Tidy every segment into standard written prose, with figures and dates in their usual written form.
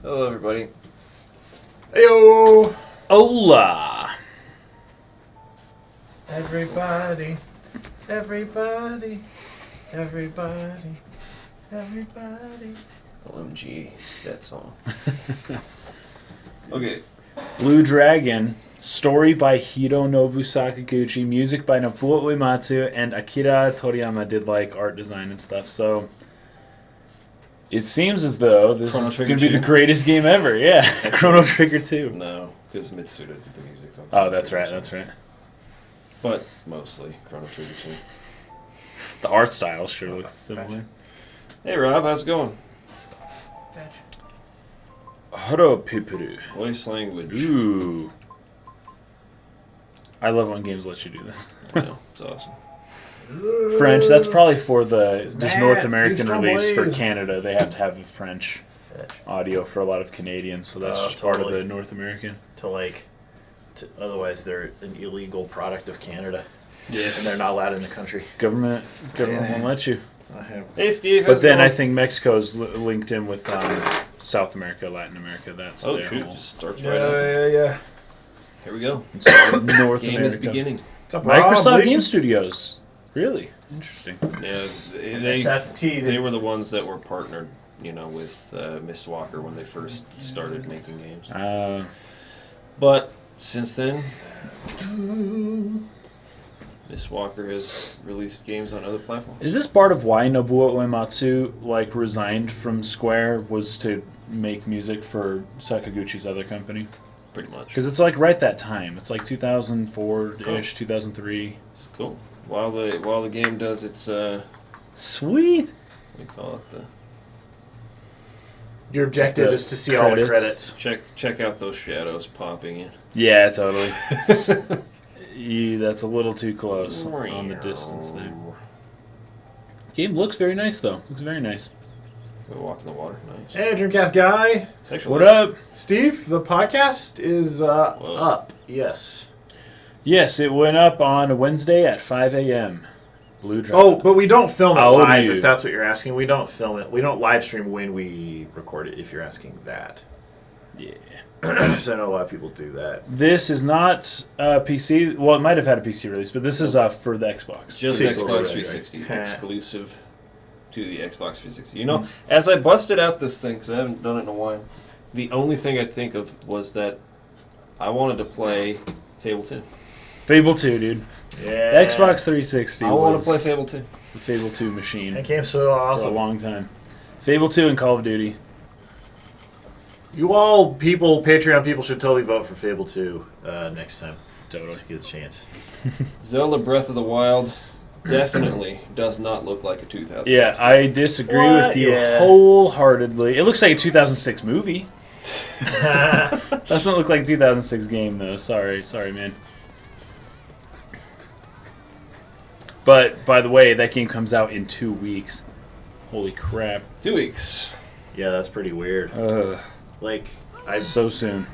Hello, everybody. Heyo! Hola! Everybody, everybody, everybody, everybody. OMG, that song. Okay. Blue Dragon, story by Hironobu Sakaguchi, music by Nobuo Uematsu, and Akira Toriyama did like art design and stuff. So it seems as though this Chrono is Trigger going to be 2? the greatest game ever. Yeah, Chrono Trigger 2. No, because Mitsuda did the music on Oh, that's Chrono right, Trigger that's right. 2. But mostly Chrono Trigger 2. The art style sure looks similar. Hey, Rob, how's it going? Haro Pipuru. Voice language. Ooh. I love when games let you do this. I know, it's awesome. French, that's probably for the just North Matt, American Eastern release. For Blaze. Canada, they have to have a French audio for a lot of Canadians, so that's just part of the North American. Otherwise they're an illegal product of Canada. Yes. And they're not allowed in the country. Government won't let you. Hey, Steve, how's But then it I going? think Mexico's linked in with South America, Latin America. That's Oh, their shoot, whole just starts right up. Yeah. Here we go. North Game America. is beginning. What's up, Microsoft Rob? Game Studios. Really interesting. Yeah, SFT. they were the ones that were partnered, with Mistwalker when they first started making games. But since then, Mistwalker has released games on other platforms. Is this part of why Nobuo Uematsu resigned from Square, was to make music for Sakaguchi's other company? Pretty much. Because it's right that time. It's 2004-ish, 2003. It's cool. While the game does its Sweet. we call it the Your objective The is to see all the credits. check out those shadows popping in. Yeah, totally. That's a little too close on the distance there. Game looks very nice, though. Looks very nice. Go walk in the water. Nice. Hey, Dreamcast guy. Sexual What up? Steve, the podcast is up. Yes. Yes, it went up on Wednesday at 5 a.m. Blue Dragon. Oh, but we don't film it Oh, live, you. if that's what you're asking. We don't film it. We don't live stream when we record it, if you're asking that. Yeah. Because I know a lot of people do that. This is not PC. Well, it might have had a PC release, but this is for the Xbox. Just Six Xbox already, 360 right? exclusive to the Xbox 360. As I busted out this thing, because I haven't done it in a while, the only thing I think of was that I wanted to play Fable 2. Fable 2, dude. Yeah. The Xbox 360 I want to was play Fable 2. the Fable 2 machine That game's so for a awesome. long time. Fable 2 and Call of Duty. You all people, Patreon people, should totally vote for Fable 2 next time. Totally. Get a chance. Zelda Breath of the Wild definitely does not look like a 2006. Yeah, I disagree What? with you Yeah. wholeheartedly. It looks like a 2006 movie. Doesn't look like a 2006 game, though. Sorry, man. But, by the way, that game comes out in 2 weeks. Holy crap. 2 weeks. Yeah, that's pretty weird. I So soon.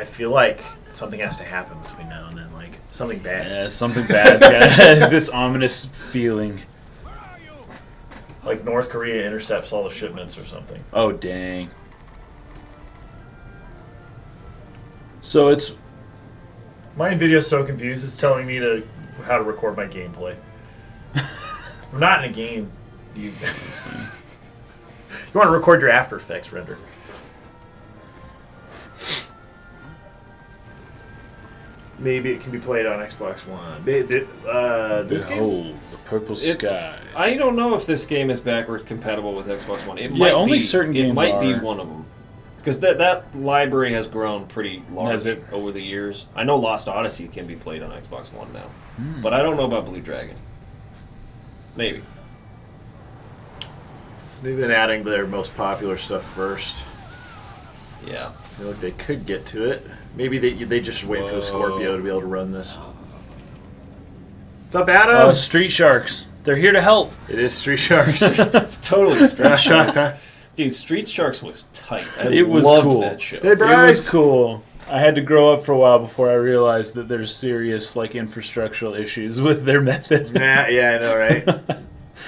feel like something has to happen between now and then, something bad. Yeah, something bad's got this ominous feeling. Like North Korea intercepts all the shipments or something. Oh, dang. So it's... My NVIDIA's so confused. It's telling me how to record my gameplay. I'm not in a game. You want to record your After Effects render. Maybe it can be played on Xbox One. This game? Behold, the purple sky. I don't know if this game is backwards compatible with Xbox One. It Yeah, might only be, certain games It might be are. one of them. Because that library has grown pretty large Has it? over the years. I know Lost Odyssey can be played on Xbox One now. Hmm. But I don't know about Blue Dragon. Maybe. They've been adding their most popular stuff first. Yeah. I feel like they could get to it. Maybe they just wait for the Scorpio to be able to run this. What's up, Adam? Street Sharks. They're here to help. It is Street Sharks. It's totally Street Sharks. Dude, Street Sharks was tight. It was loved cool. that show. Hey, It Bryce. was cool. I had to grow up for a while before I realized that there's serious infrastructural issues with their method. Yeah, I know, right?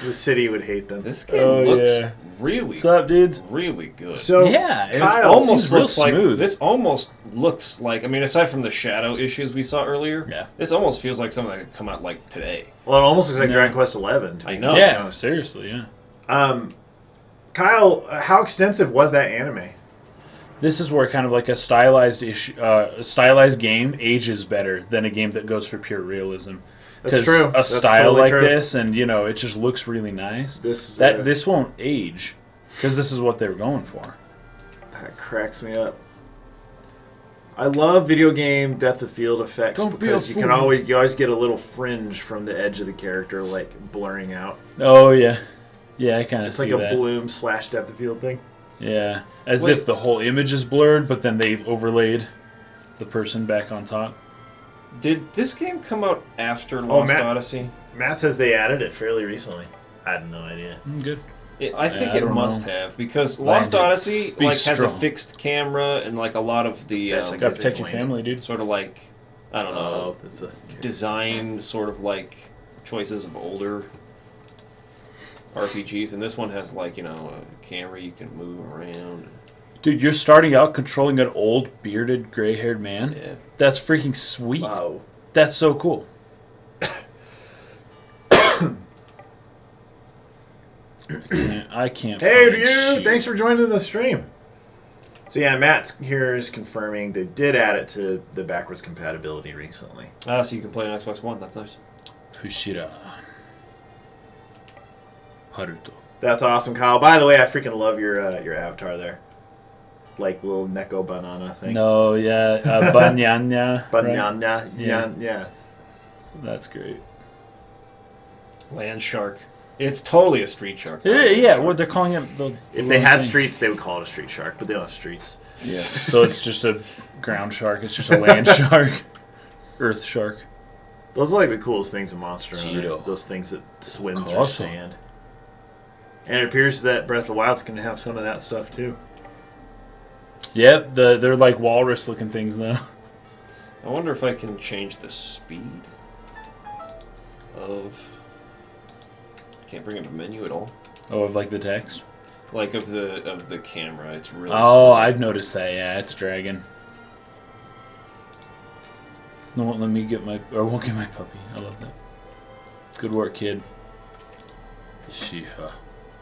The city would hate them. This game looks really, What's up, dudes? really good. So Yeah, it's Kyle, almost real looks like smooth. this. Almost looks like. I mean, aside from the shadow issues we saw earlier, Yeah. this almost feels like something that could come out like today. well, it almost looks like No. Dragon Quest 11. I know. Yeah, seriously, yeah. Kyle, how extensive was that anime? This is where kind of like a stylized stylized game ages better than a game that goes for pure realism. That's 'Cause true. A That's style totally like true. this, and it just looks really nice. This won't age because this is what they're going for. That cracks me up. I love video game depth of field effects Don't be because a you fool. always get a little fringe from the edge of the character, like blurring out. Oh yeah, yeah, I kind of It's see like a that. bloom / depth of field thing. Yeah, as Wait. if the whole image is blurred, but then they overlaid the person back on top. Did this game come out after Lost Matt. Odyssey? Matt says they added it fairly recently. I had no idea. Good. I think I it don't must know. have because Landed. Lost Odyssey Be has a strong. fixed camera and like a lot of the That's like Gotta protect your Landed. family, dude. sort of like I don't know that's a design sort of like choices of older RPGs, and this one has like a camera you can move around. Dude, you're starting out controlling an old, bearded, gray-haired man. Yeah. That's freaking sweet. wow. That's so cool. I can't. Hey, find you! shit. Thanks for joining the stream. So yeah, Matt here is confirming they did add it to the backwards compatibility recently. So you can play on Xbox One. That's nice. Fushira. Haruto. That's awesome, Kyle. By the way, I freaking love your avatar there, like little Neko banana thing. No, yeah, Banyanya. right? Banana, Yeah. yeah. That's great. Land Shark. It's totally a street shark. Yeah, what they're calling it. If they had streets, they would call it a street shark, but they don't have streets. Yeah. So it's just a ground shark. It's just a land shark. Earth shark. Those are like the coolest things in Monster Hunter. Cheeto. Those things that swim through Awesome. sand. And it appears that Breath of the Wild's going to have some of that stuff too. Yep, they're like walrus-looking things now. I wonder if I can change the speed of. Can't bring up a menu at all. Oh, of like the text. Like of the camera, it's really. Oh, slow. I've noticed that. Yeah, it's dragging. No, won't let me get my won't get my puppy. I love that. Good work, kid. Shifa,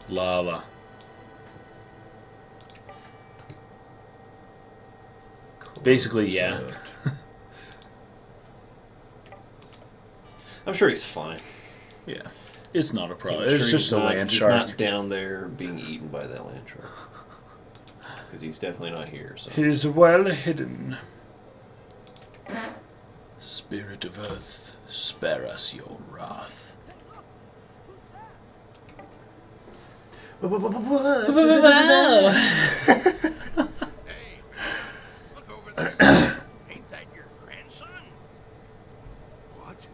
Lala. Basically, yeah. I'm sure he's fine. Yeah, it's not a problem. I'm It's sure just he's a not- land he's shark. not down there being eaten by that land shark. Because he's definitely not here. So. He's well hidden. Spirit of Earth, spare us your wrath. Hey, look over there. Ain't that your grandson? What?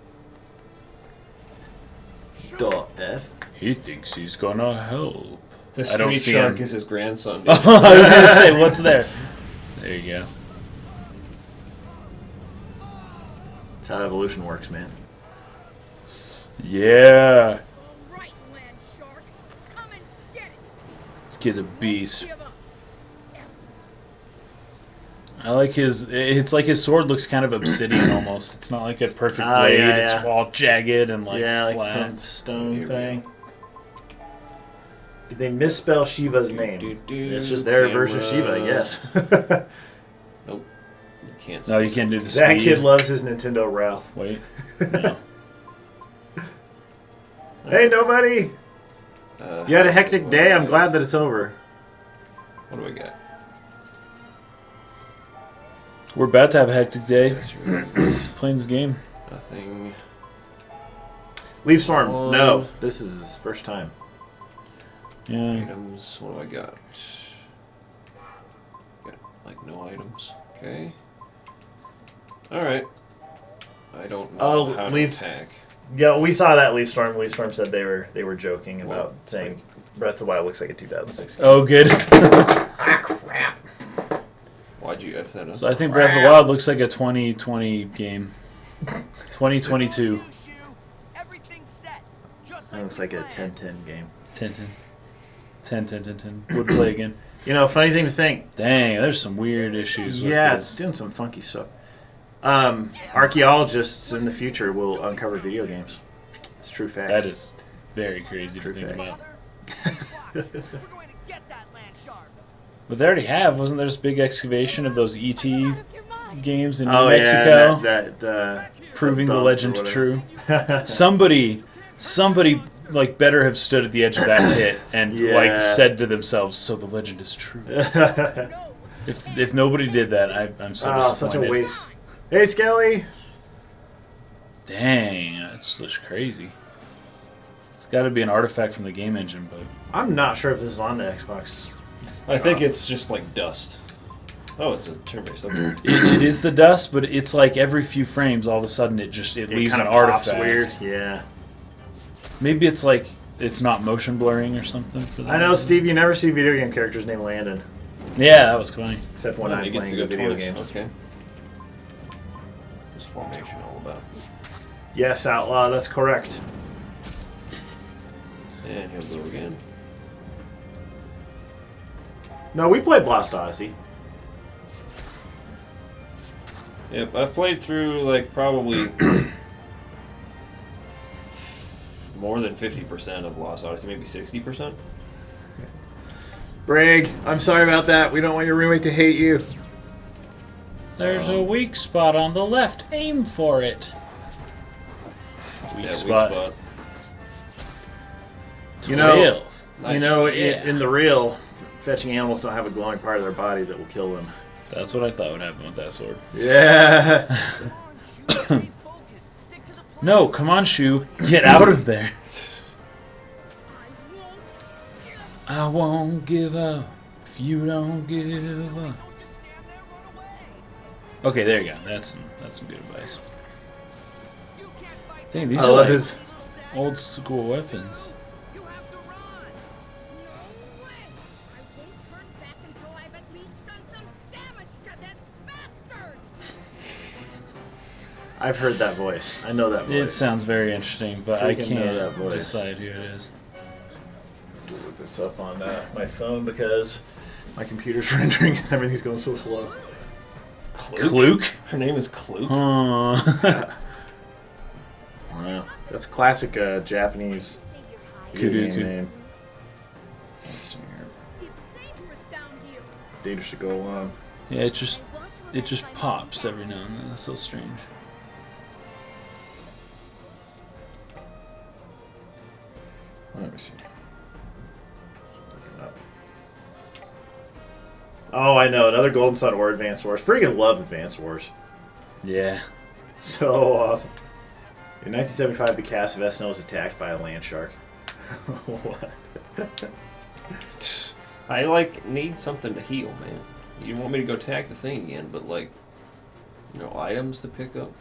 The F? He thinks he's gonna help. The I don't street see shark him. is his grandson. dude. I was gonna say, what's there? There you go. That's how evolution works, man. Yeah. All right, land shark. Come and get it. This kid's a beast. Give up. I like his. It's like his sword looks kind of obsidian almost. It's not like a perfect Oh, blade. yeah, It's yeah. all jagged and like like flat. some stone Here we thing. Did they misspell Shiva's name? Do-do-do, It's just their version of Shiva, I camera. guess. Nope. You can't. No, you can't do the that speed. kid loves his Nintendo Ralph. Wait. No. Hey, nobody! You had a hectic day. I'm glad that it's over. What do I got? We're about to have a hectic day That's really playing this game. nothing. Leaf Storm. One. No, this is his first time. Yeah. Items. What do I got? Got like no items. Okay. All right. I don't know Oh, how to leave- attack. Yeah, we saw that Leaf Storm. Leaf Storm said they were joking about Well, saying Breath of the Wild looks like a 2006 game. Oh, good. Ah, crap. Why'd you F that up? So I think Breath of the Wild looks like a 2020 game. 2022. Everything's set. Just I like looks like a 10-10 game. 10-10. 10-10-10-10. Would play again. You know, funny thing to think. Dang, there's some weird issues with Yeah, this. it's doing some funky stuff. Archaeologists in the future will uncover video games. It's a true fact. That is very crazy True to think fact. about. We're going to get that land shark. But they already have. Wasn't there this big excavation of those ET Out of your mind. games in New Oh Mexico? yeah, that Proving the dump or legend whatever. true. Somebody like better have stood at the edge of that pit and Yeah. like said to themselves, "So the legend is true." No. If nobody did that, I'm so Oh, disappointed. such a waste. Hey, Skelly. Dang, that's just crazy. It's got to be an artifact from the game engine, but I'm not sure if this is on the Xbox. I think it's just like dust. Oh, it's a turn-based. Okay. it is the dust. But it's like every few frames, all of a sudden, it leaves kind an of artifact. pops weird. Yeah. Maybe it's like it's not motion blurring or something for that. I know, Steve. You never see video game characters named Landon, Yeah, that was funny. except when Well, I'm he gets playing to the go video twice. games. Okay. What's formation all about? Yes, Outlaw. That's correct. And here's go again. No, we played Lost Odyssey. Yep, I've played through like probably more than 50% of Lost Odyssey, maybe 60%. Brig, I'm sorry about that. We don't want your roommate to hate you. There's a weak spot on the left. Aim for it. Weak Yeah, spot. You know, 12. You Nice. know, Yeah. in the real, fetching animals don't have a glowing part of their body that will kill them. That's what I thought would happen with that sword. Yeah. Come on, Shu, stay focused. Stick to the plan. No, come on, Shu. Get out of there. I won't give I won't give up if you don't give up. Don't just stand there, run away. Okay, there you go. That's some good advice. You can't fight Dang, these I are love like his. old school weapons. You have to run. No way! I won't turn back until I've at least done some damage to this bastard! I've heard that voice. I know that voice. It sounds very interesting, but I Freaking know that can't voice. decide who it is. To look this up on my phone because my computer's rendering and everything's going so slow. Kluke? Her name is Kluke. Huh. Wow. That's classic Japanese video game Kuduku. name. Let's see here. It's dangerous down here. Dangerous to go along. Yeah, it just pops every now and then. That's so strange. Let me see. Looking up. Oh, I know. Another Golden Sun or Advanced Wars. Freaking love Advanced Wars. Yeah. So awesome. In 1975, the cast of SNL was attacked by a land shark. What? I like need something to heal, man. You want me to go attack the thing again, but like, you know, items to pick up.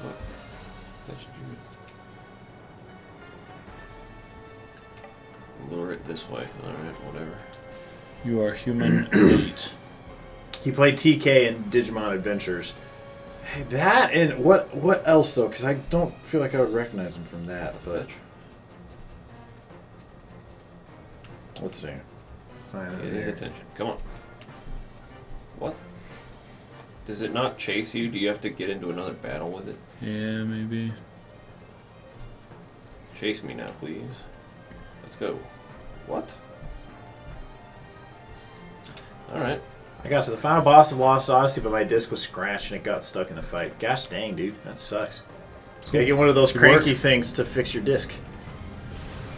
What? That should do it. Lure it this way. All right, whatever. You are human elite. He played TK in Digimon Adventures. Hey, that and what else though? Because I don't feel like I would recognize him from that. But Fetch. let's see. Find it Get his here. attention. Come on. What? Does it not chase you? Do you have to get into another battle with it? Yeah, maybe. Chase me now, please. Let's go. What? Alright. I got to the final boss of Lost Odyssey, but my disc was scratched and it got stuck in the fight. Gosh dang, dude, that sucks. You gotta get one of those Good cranky work. things to fix your disc.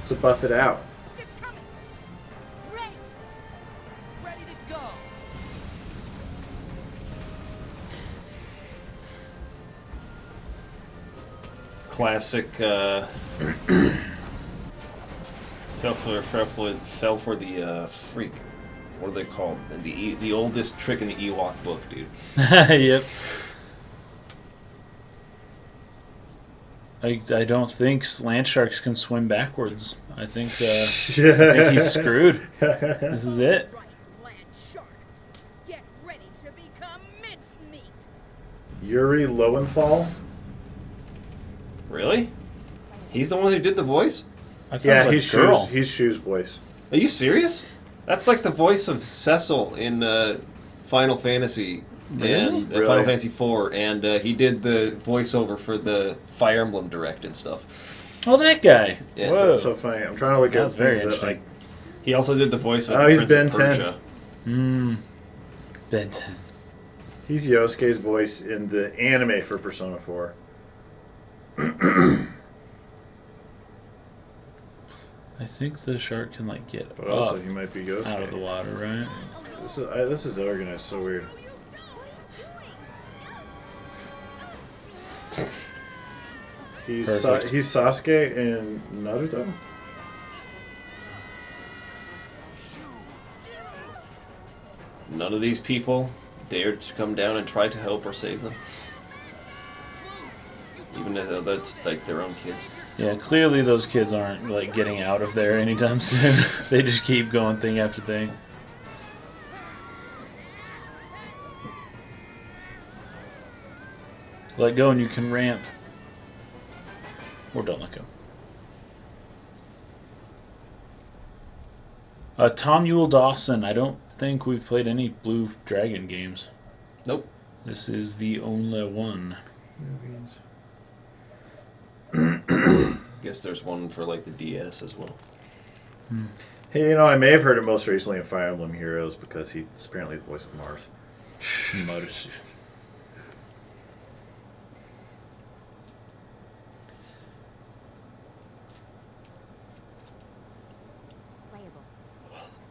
To buff it out. It's coming! Ready! Ready to go. Classic, fell for the freak. What are they called? The oldest trick in the Ewok book, dude. Yep. I don't think land sharks can swim backwards. I think he's screwed. This is it. Right, land shark! Get ready to become mincemeat! Yuri Lowenthal? Really? He's the one who did the voice? I thought Yeah, it he's was a girl. Shu's voice. Are you serious? That's like the voice of Cecil in Final Fantasy Really? and Really? Final Fantasy IV, and he did the voiceover for the Fire Emblem Direct and stuff. Oh, that guy. Yeah, Whoa. That's so funny. I'm trying to look at That's very things that interesting. He also did the voice of Oh, the he's Prince Ben of 10. Persia. Ben 10. he's Yosuke's voice in the anime for Persona 4. I think the shark can like get But also, up he might be Yosuke. out of the water, right? This is organized so weird. He's Perfect. he's Sasuke in Naruto. None of these people dared to come down and try to help or save them. Even though that's like their own kids. Yeah, clearly those kids aren't like getting out of there anytime soon. They just keep going thing after thing. Let go and you can ramp. Or don't let go. Tom Yule Dawson. I don't think we've played any Blue Dragon games. Nope. This is the only one. Guess there's one for like the DS as well. Hey, you know, I may have heard him most recently in Fire Emblem Heroes because he's apparently the voice of Marth. Motors.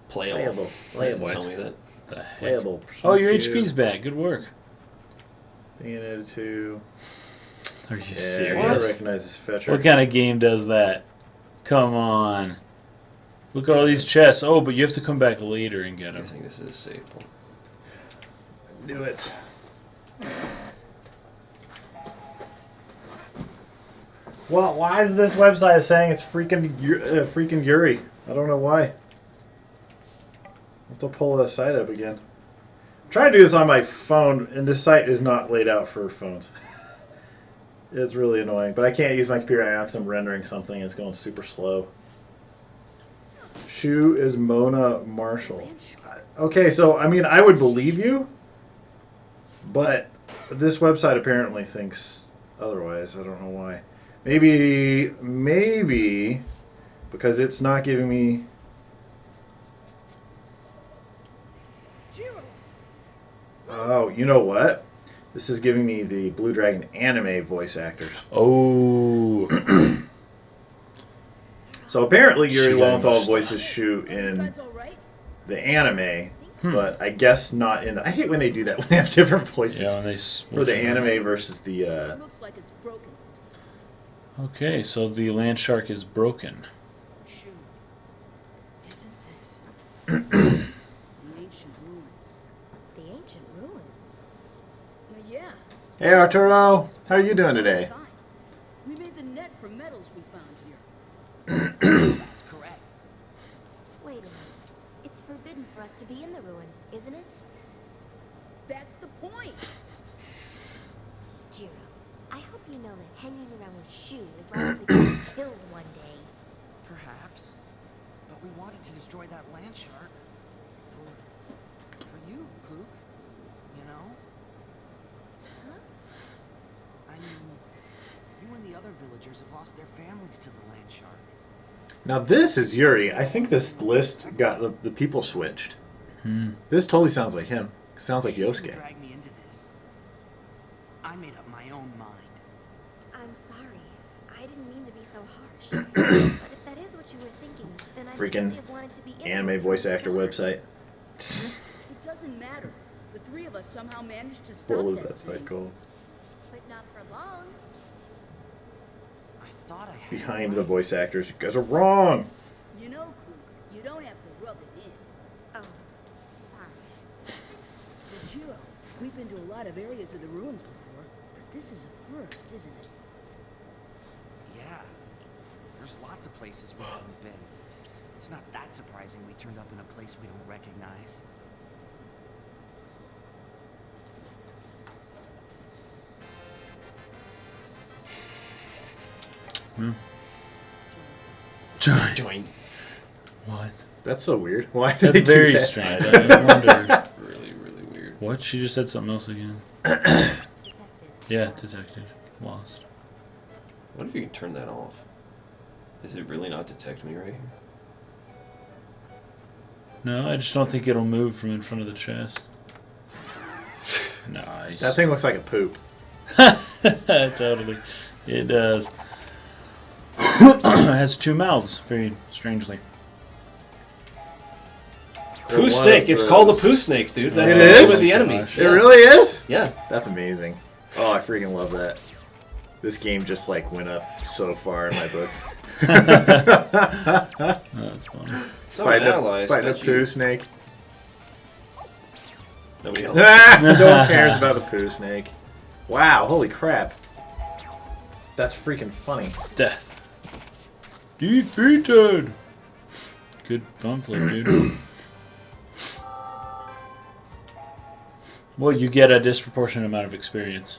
Playable. Playable. Tell me that. The heck? Playable. Oh, your Persona HP's back. Good work. Being added to. Are you Yeah, I serious? recognize this fetcher. What kind of game does that? Come on. Look at all these chests. Oh, but you have to come back later and get I'm them. guessing this is a save point. Do it. Well, why is this website saying it's freaking Yuri? I don't know why. I'll have to pull the site up again. I'm trying to do this on my phone, and this site is not laid out for phones. It's really annoying, but I can't use my computer right now because I'm rendering something. It's going super slow. Shu is Mona Marshall. Okay, so, I mean, I would believe you, but this website apparently thinks otherwise. I don't know why. Maybe because it's not giving me... Oh, you know what? This is giving me the Blue Dragon anime voice actors. Oh. So apparently Yuri She Lowenthal understood. voices Shu in the anime, but I guess not in the... I hate when they do that, when they have different voices Yeah, when they for the anime versus the... Looks like it's broken. Okay, so the land shark is broken. Shoo. Isn't this? The ancient ruins. The ancient ruins. Yeah. Hey Arturo, how are you doing today? Time. We made the net from metals we found here. That's correct. Wait a minute. It's forbidden for us to be in the ruins, isn't it? That's the point. Jiro, I hope you know that hanging around with Shu is likely to get killed one day. Perhaps. But we wanted to destroy that land shark. For you, Klook. You know? Huh? I mean, you and the other villagers have lost their families to the land shark. Now this is Yuri. I think this list got the people switched. This totally sounds like him. Sounds like You shouldn't Yosuke. drag me into this. I made up my own mind. I'm sorry. I didn't mean to be so harsh. But if that is what you were thinking, then I Freaking wouldn't have wanted to be in Anime this from voice the actor start. website. It doesn't matter. The three of us somehow managed to stop What was that that site thing. called? But not for long. I thought I had Behind it the right. voice actors. You guys are wrong. You know, Klook, you don't have to rub it in. Oh, sorry. But Jiro, we've been to a lot of areas of the ruins before, but this is a first, isn't it? Yeah. There's lots of places we haven't been. It's not that surprising we turned up in a place we don't recognize. Join. Join. What? That's so weird. Why did That's they very do that? strange. I wonder. Really, really weird. What? She just said something else again. Yeah, detected. Lost. What if you can turn that off? Is it really not detect me right here? No, I just don't think it'll move from in front of the chest. Nice. That thing looks like a poop. Totally. It does. It has two mouths, very strangely. Poo One snake. of It's called a those- poo snake, dude. That's It the name is? of the enemy. Gosh. It really is? Yeah. That's amazing. Oh, I freaking love that. This game just like went up so far in my book. That's funny. Some Fighting allies. a fetch poo you. snake. Nobody else. No one cares about the poo snake. Wow, holy crap. That's freaking funny. Death. Defeated. Good fun flip, dude. Well, you get a disproportionate amount of experience.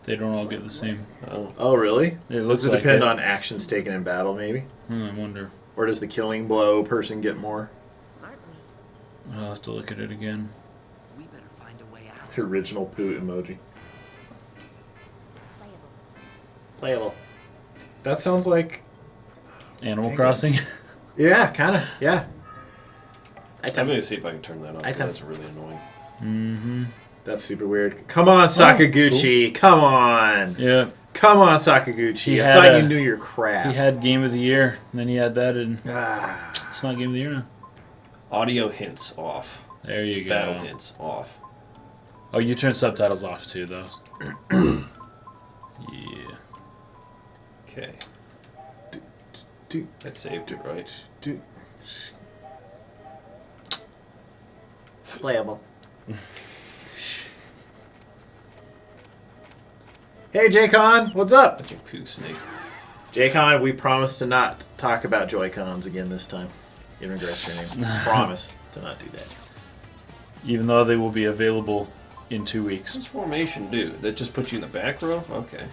They don't all get the same. Oh. Oh, really? It looks Does it like depend it. on actions taken in battle, maybe? I wonder. Or does the killing blow person get more? Aren't we? I'll have to look at it again. We better find a way out. The original poo emoji. Playable. Playable. That sounds like... Animal Dang it. Crossing. Yeah, kind of. Yeah. I'm going to see if I can turn that off. I 'cause tem- That's really annoying. Mm-hmm. That's super weird. Come on, Sakaguchi. Come on. Yeah. Come on, Sakaguchi. He I had thought a- you knew your crap. He had Game of the Year, and then he had that, and Ah. it's not Game of the Year now. Audio hints off. There you go. Battle hints off. Oh, you turn subtitles off too, though. Yeah. Okay. Do, I saved it, right? do. Playable. Hey, J-Con. What's up? Fucking poo snake. J-Con, we promise to not talk about Joy-Cons again this time. In regress training. Promise to not do that. Even though they will be available in 2 weeks. What's formation do? That just puts you in the back row? Okay.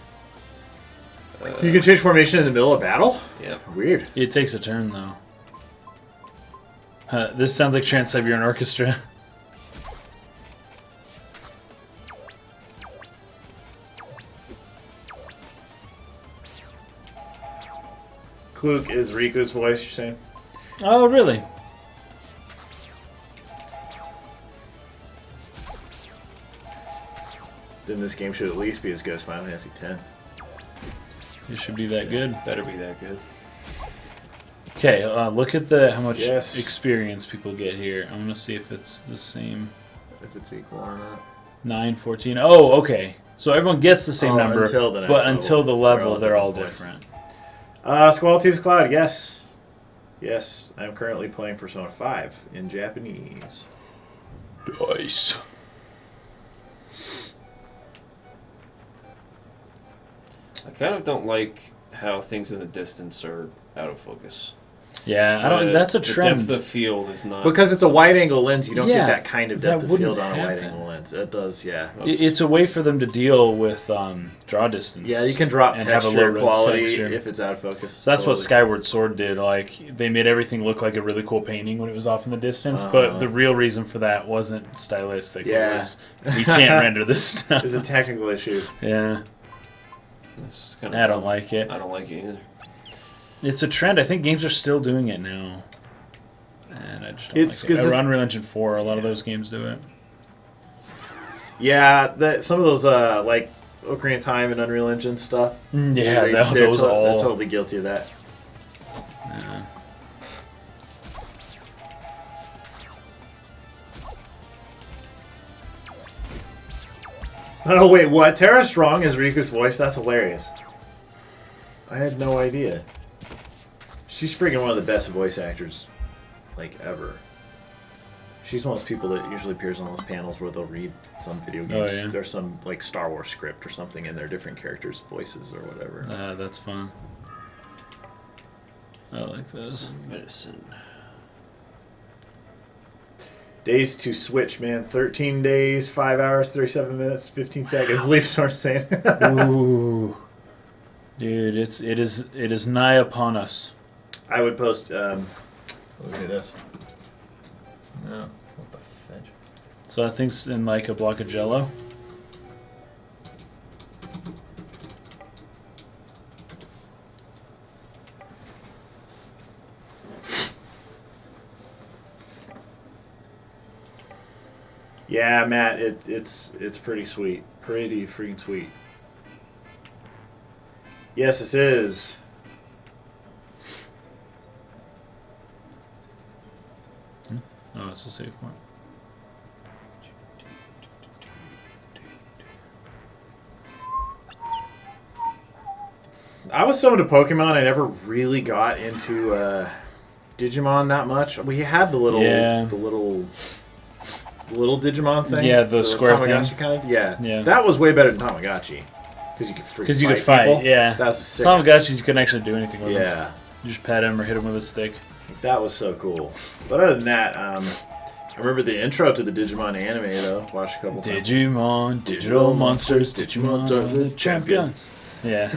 You can change formation in the middle of battle? Yep. Weird. It takes a turn, though. This sounds like Trans-Siberian Orchestra. Kluk is Riku's voice, you're saying? Oh, really? Then this game should at least be as good as Final Fantasy X. It should be that good. Better be that good. Okay, look at the how much Yes. experience people get here. I'm gonna see if it's the same. If it's equal or not. 9, 14. Oh, okay. So everyone gets the same Oh, number, until the next but level. until the level, they're all different points. different. Squality's Cloud, yes. Yes, I'm currently playing Persona 5 in Japanese. Nice. I kind of don't like how things in the distance are out of focus. Yeah, I don't. That's a trend. The depth of field is not... Because it's a wide angle lens, you don't Yeah, get that kind of that depth of wouldn't field on a wide happen. angle lens. It does, yeah. It's a way for them to deal with draw distance. Yeah, you can drop and have a texture low-res quality texture. if it's out of focus. So that's what Totally. Skyward Sword did. Like they made everything look like a really cool painting when it was off in the distance, Uh-huh. but the real reason for that wasn't stylistic. Yeah. It was we can't render this stuff. It's a technical issue. Yeah, It's kind I don't like it. I don't like it either. It's a trend. I think games are still doing it now, and I just don't It's like it. 'cause Unreal Engine 4, a lot of those games do it. Yeah, some of those, like Ocarina of Time and Unreal Engine stuff. Yeah, they're those all. they're totally guilty of that. Yeah. Oh, wait, what? Tara Strong is Riku's voice? That's hilarious. I had no idea. She's freaking one of the best voice actors, like, ever. She's one of those people that usually appears on those panels where they'll read some video games. yeah. There's some, like, Star Wars script or something, and they're different characters' voices or whatever. That's fun. I like those. Medicine. Days to Switch, man. 13 days, 5 hours, 37 minutes, 15 seconds. Leaf Storm saying. Ooh. Dude, it is nigh upon us. I would post. Let me do this. No, what the fudge? So I think it's in like a block of Jello. Yeah, Matt, it's pretty sweet, pretty freaking sweet. Yes, this is. Oh, it's a safe one. I was so into Pokemon, I never really got into Digimon that much. We had the little Digimon thing. Yeah, the square Tamagotchi thing. kind of. Yeah. Yeah. That was way better than Tamagotchi. Because you could fight. People. Yeah. That was the sickest. Tamagotchis, you couldn't actually do anything with them. Yeah. You just pat him or hit him with a stick. That was so cool. But other than that, I remember the intro to the Digimon anime, though. Watched a couple times. Digimon, digital monsters, Digimon are the champions. Yeah.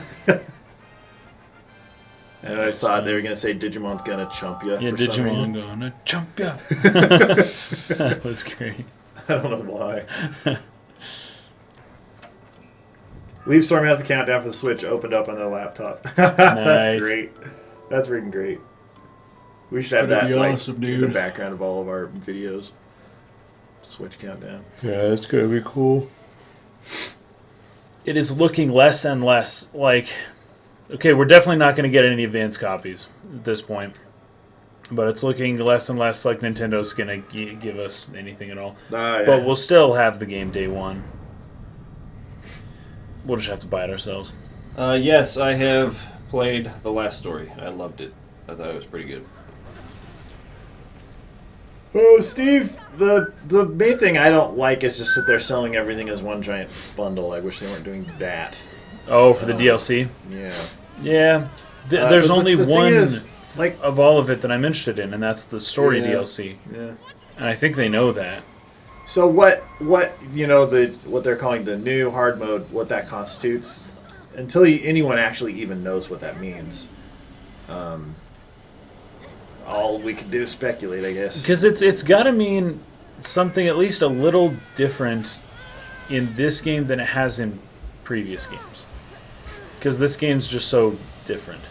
And I always thought they were going to say Digimon's going to chump you. Yeah, for some reason. Digimon gonna chump ya. That was great. I don't know why. Leave Storm has the countdown for the Switch opened up on their laptop. Nice. That's great. That's freaking great. We should have That'd that be like awesome, in the dude. background of all of our videos. Switch countdown. Yeah, that's gonna be cool. It is looking less and less like... Okay, we're definitely not going to get any advanced copies at this point. But it's looking less and less like Nintendo's going to give us anything at all. Yeah. But we'll still have the game day one. We'll just have to buy it ourselves. Yes, I have played The Last Story. I loved it. I thought it was pretty good. Oh, Steve, the main thing I don't like is just that they're selling everything as one giant bundle. I wish they weren't doing that. Oh, for the DLC? Yeah. Yeah. There's but only the thing one is, like, of all of it that I'm interested in, and that's the story Yeah. DLC. yeah. And I think they know that. So what you know what they're calling the new hard mode, what that constitutes, until anyone actually even knows what that means. All we can do is speculate, I guess. Because it's got to mean something at least a little different in this game than it has in previous games. Because this game's just so different.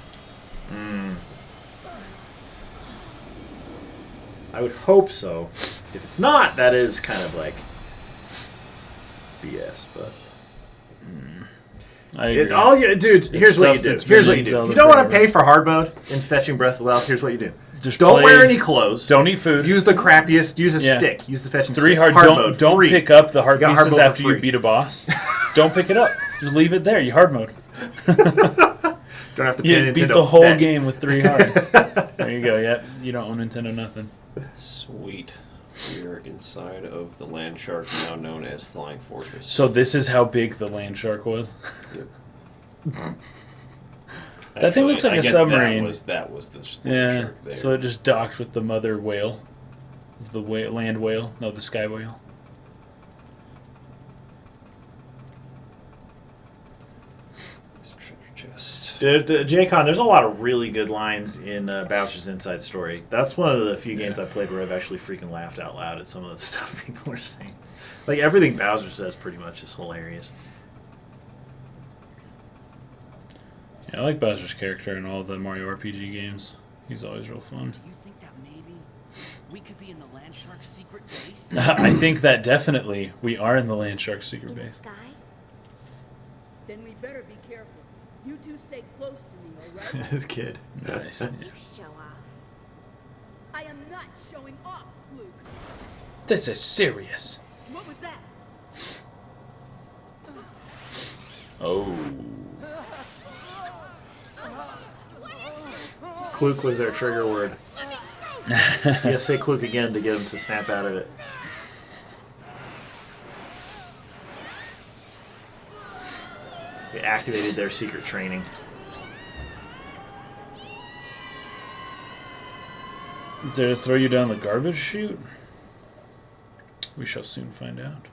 I would hope so. If it's not, that is kind of like BS. But I agree. here's what you stuff do. that's Here's been what you in do. Zelda If you don't want to forever. pay for hard mode in Fetching Breath of the Wild, here's what you do. Just Don't play- wear any clothes. Don't eat food. Use the crappiest. Use a Yeah. stick. Use the fetching 3 stick. hard. Mode, Don't free. pick up the heart You got hard pieces mode for after you free. beat a boss. Don't pick it up. Just leave it there. You hard mode. Don't have to pay You Nintendo beat the whole fetch. game with 3 hearts. There you go. Yep. You don't own Nintendo nothing. Sweet. We're inside of the land shark, now known as Flying Fortress. So this is how big the land shark was. Yep. That thing looks like I a guess submarine. That was the land Yeah. shark there. So it just docked with the mother whale. Is the land whale? No, the sky whale. This treasure chest. J-Con, there's a lot of really good lines in Bowser's Inside Story. That's one of the few games I played where I've actually freaking laughed out loud at some of the stuff people are saying. Like, everything Bowser says pretty much is hilarious. Yeah, I like Bowser's character in all the Mario RPG games. He's always real fun. Do you think that maybe we could be in the land shark's secret base? I think that definitely we are in the land shark secret In the base. sky? Then we better be careful. You two stay close to me, all right? This kid. Nice. You show off. I am not showing off, Luke. This is serious. What was that? Oh. Kluk was their trigger word. You have to say Kluk again to get him to snap out of it. They activated their secret training. Did it throw you down the garbage chute? We shall soon find out.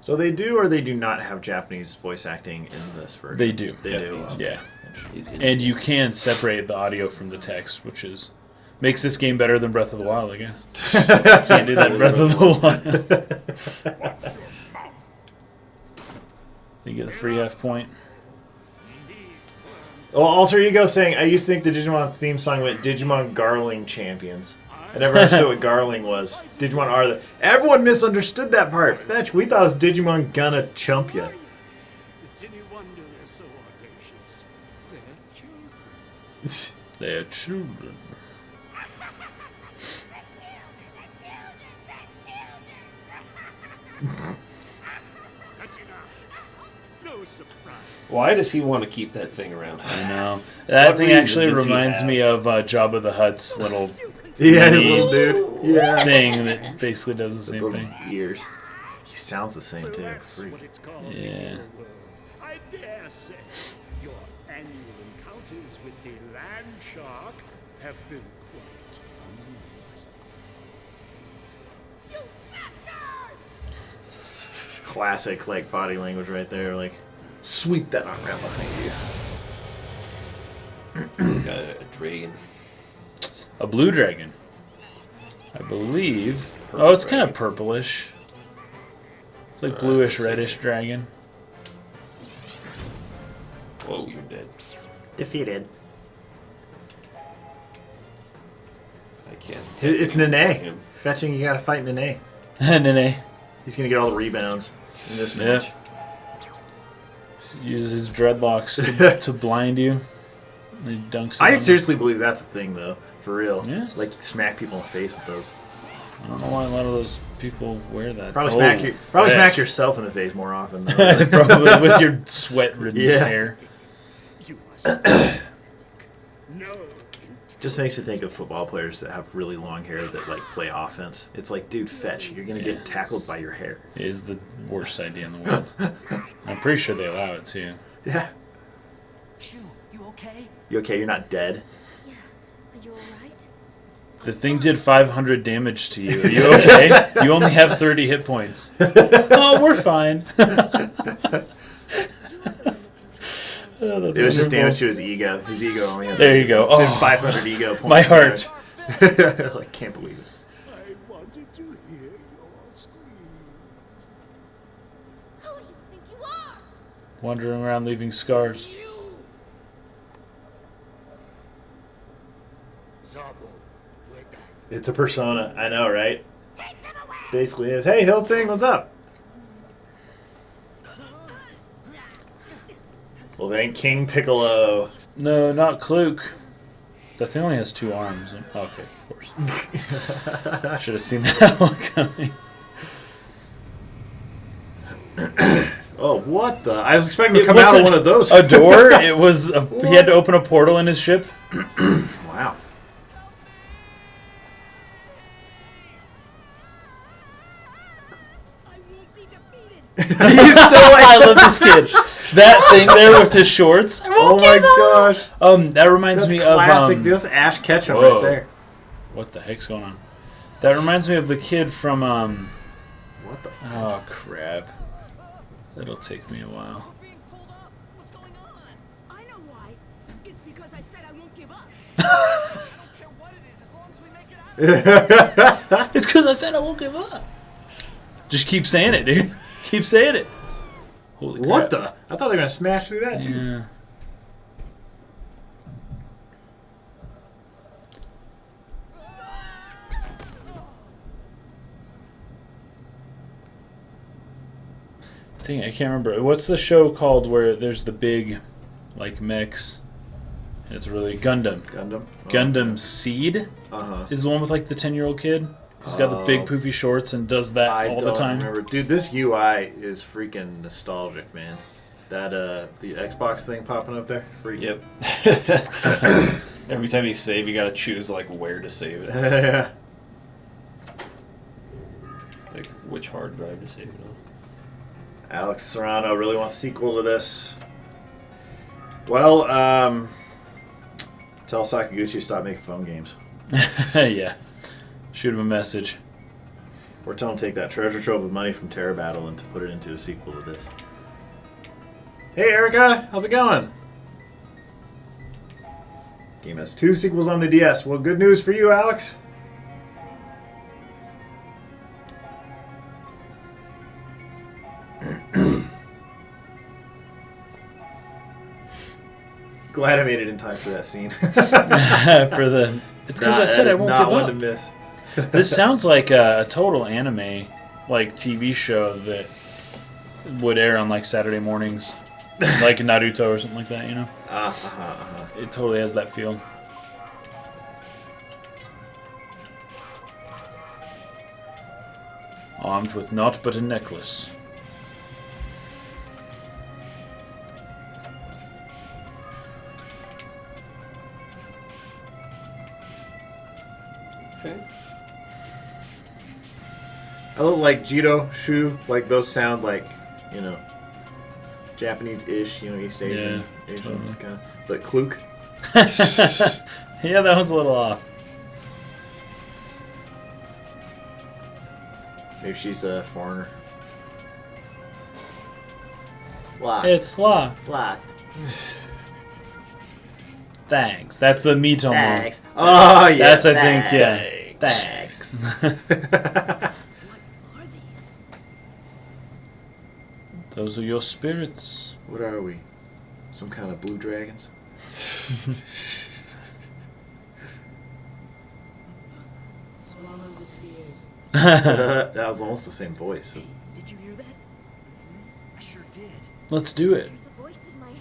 So they do or they do not have Japanese voice acting in this version? They do. They do. Yeah. He's in- And you can separate the audio from the text, which is makes this game better than Breath of the Wild, I guess. Can't do that in Breath of the Wild. You get a free half point. Well, Alter Ego saying, I used to think the Digimon theme song went Digimon Garling Champions. I never understood what Garling was. Digimon are the... Everyone misunderstood that part. Fetch, we thought it was Digimon gonna chump ya. It's any wonder they're so audacious. They're children. They're children. That's enough. No surprise. Why does he want to keep that thing around? I know. That What thing reason actually does he reminds have? me of Jabba the Hutt's little Yeah, his little dude. Yeah. thing that basically does the same Those thing. ears. He sounds the same, So too. that's Freak. what it's called Yeah. in your world. I dare say your annual encounters with the land shark have been quite amusing. You bastard! Classic, like, body language right there. Like, sweep that arm around behind you. He's got a dragon. A blue dragon. I believe. Oh, it's kind of purplish. It's like bluish, let's see. reddish dragon. Whoa, you're dead. Defeated. I can't. It's Nene. Him. Fetching, you gotta fight Nene. Nene. He's gonna get all the rebounds in this Yeah. match. Uses his dreadlocks to blind you. And he dunks. I on seriously believe that's a thing, though. For real. Yes. Like, smack people in the face with those. I don't know why a lot of those people wear that. Probably Oh, smack fetch. yourself in the face more often, though. Probably with your sweat-ridden Yeah. hair. You must no. Just makes you think of football players that have really long hair that, like, play offense. It's like, dude, Fetch, you're gonna Yeah. get tackled by your hair. It is the worst idea in the world. I'm pretty sure they allow it too. Yeah. Shu, you okay? You okay? You're not dead? Yeah. Are you alright? The thing did 500 damage to you. Are you okay? You only have 30 hit points. Oh, we're fine. Oh, that's It was just wonderful. damage to his ego. His ego only had There you go. it's been Oh. 500 ego points. My heart. Like, can't believe it. I wanted to hear your scream. Who do you think you are? Wandering around leaving scars. Zabo, with that. It's a persona. I know, right? Basically is. Hey, Hill Thing, what's up? Well, that ain't King Piccolo. No, not Kluke. That thing only has 2 arms. Oh, okay, of course. Should have seen that one coming. Oh, what the? I was expecting to It come out of wasn't one of those. A door? It was. He had to open a portal in his ship. Wow. I won't be defeated. He's still like, I love this kid. That thing there with his shorts. oh my gosh. That reminds That's me classic. of. That's Ash Ketchum whoa. right there. What the heck's going on? That reminds me of the kid from. What the f- Oh crap! It'll take me a while. We're being pulled up. What's going on? I know why. It's because I said I won't give up. I don't care what it is as long as we make it out. It's because I said I won't give up. Just keep saying it, dude. Keep saying it. Holy crap. What the? I thought they were going to smash through that, too. Yeah. I can't remember. What's the show called where there's the big, like, mechs? It's really Gundam. Gundam? Gundam Seed Uh-huh. is the one with, like, the 10-year-old kid who's got the big poofy shorts and does that I all don't the time. remember. Dude, this UI is freaking nostalgic, man. That, the Xbox thing popping up there? Freaking. Yep. Every time you save, you gotta choose like where to save it, Yeah. like which hard drive to save it on. Alex Serrano really wants a sequel to this. Well, tell Sakaguchi to stop making phone games. Yeah. Shoot him a message. Or tell them to take that treasure trove of money from Terra Battle and to put it into a sequel to this. Hey Erica, how's it going? Game has 2 sequels on the DS. Well, good news for you, Alex. Glad I made it in time for that scene. For the, it's because I said I won't not give one up. to miss. This sounds like a total anime, like TV show that would air on like Saturday mornings, like Naruto or something like that. You know, it totally has that feel. Armed with naught but a necklace. Okay. I look like Jito, Shu, like those sound like, you know, Japanese-ish, you know, East Asian, Yeah, Asian totally. kind of. But Kluk. Yeah, that was a little off. Maybe she's a foreigner. Locked. It's locked. Locked. Thanks. That's the Mitomo. Thanks. Oh, yeah. That's, I think, yeah. Thanks. What are these? Those are your spirits. What are we? Some kind of blue dragons? Swallow the spheres. That was almost the same voice. Hey, did you hear that? I sure did. Let's do it. There's a voice in my head.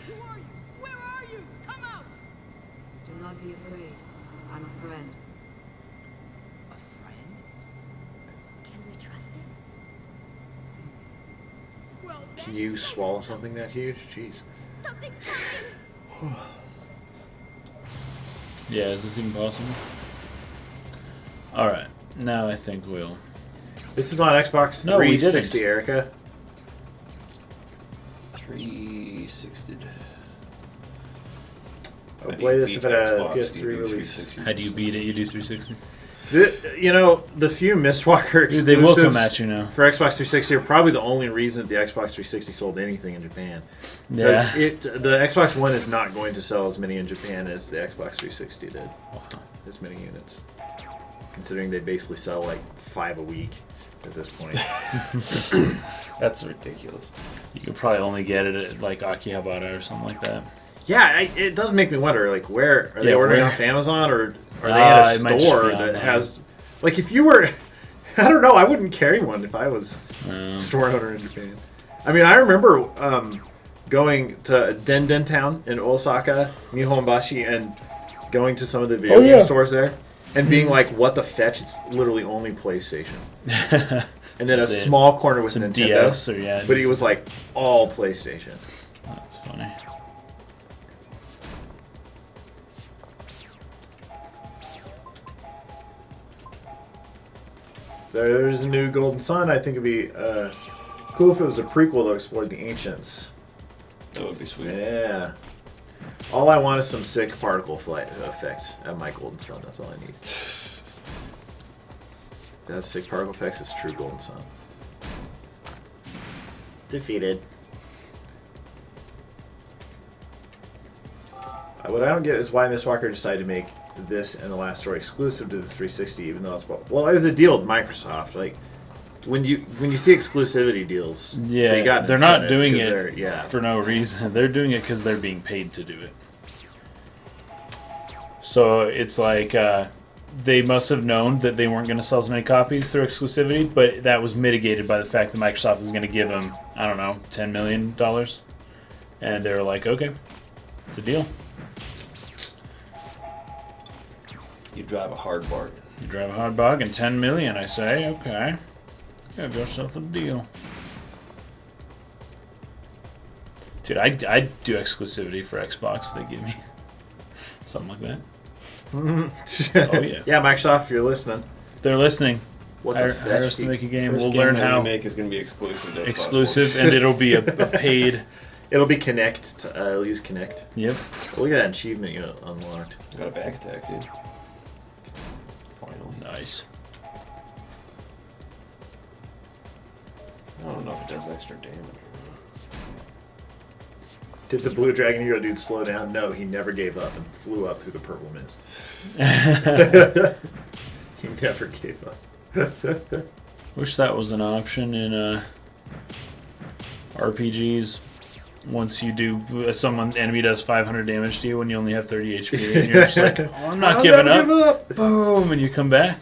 Who are you? Where are you? Come out! Do not be afraid. I'm a friend. A friend? Can we trust it? Well, Can you swallow something that huge? Jeez. Something's coming! Yeah, is this even possible? Alright, now I think we'll... This is on Xbox No, we 360, didn't. Erica. 360. I'll play this if it had a PS3 release. How do you beat it? You do 360? You know, the few Mistwalker Dude, exclusives they will come at you now. for Xbox 360 are probably the only reason that the Xbox 360 sold anything in Japan. Because Yeah. the Xbox One is not going to sell as many in Japan as the Xbox 360 did. Wow. As many units. Considering they basically sell like 5 a week at this point. That's ridiculous. You could probably only get it at like Akihabara or something like that. Yeah, it does make me wonder, like, where are they Yeah, ordering where? off Amazon, or are they at a It might just store be that online. has, like, if you were, I don't know, I wouldn't carry one if I was a store owner in Japan. I mean, I remember going to Denden Town in Osaka, Nihonbashi, and going to some of the video game stores there, and being like, what the fetch, it's literally only PlayStation. And then a That's it. small corner with Some Nintendo. DS or yeah. But it was like all PlayStation. That's funny. There's a new Golden Sun. I think it'd be cool if it was a prequel that explored the ancients. That would be sweet. Yeah. All I want is some sick particle flight effects at my Golden Sun. That's all I need. If it has sick particle effects, it's true Golden Sun. Defeated. What I don't get is why Mistwalker decided to make this and the last story exclusive to the 360, even though it's well, it was a deal with Microsoft. Like when you see exclusivity deals, Yeah, they got an they're not incentive doing because it they're- yeah. for no reason. They're doing it because they're being paid to do it. So it's like they must have known that they weren't going to sell as many copies through exclusivity, but that was mitigated by the fact that Microsoft was going to give them, I don't know, $10 million. And they were like, okay, it's a deal. You drive a hard bargain. You drive a hard bargain, $10 million, I say, okay. Have yourself a deal. Dude, I'd do exclusivity for Xbox if they give me something like that. Oh, yeah. Yeah, Microsoft, if you're listening, If they're listening, what hire the fetch? us to make a game. First We'll game learn that how we make is going to be exclusive to Xbox exclusive, One. and it'll be a paid. It'll be Connect. I'll use Connect. Yep. Look at that achievement you unlocked. Got a back attack, dude. Finally. Nice. I don't know if it does extra damage. Did the blue dragon hero dude slow down? No, he never gave up and flew up through the purple mist. He never gave up. Wish that was an option in RPGs. Once you do, someone enemy does 500 damage to you when you only have 30 HP, and you're just like, oh, I'm not giving up. Give up. Boom, and you come back.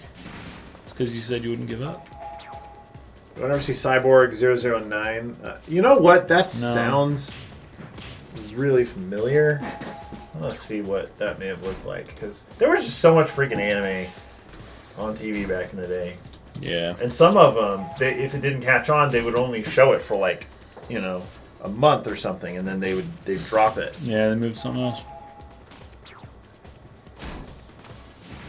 It's because you said you wouldn't give up. Do I ever see Cyborg 009? You know what? That sounds really familiar. Let's see what that may have looked like, because there was just so much freaking anime on TV back in the day. Yeah. And some of them, if it didn't catch on, they would only show it for like, you know, a month or something, and then they'd drop it. Yeah, they moved something else.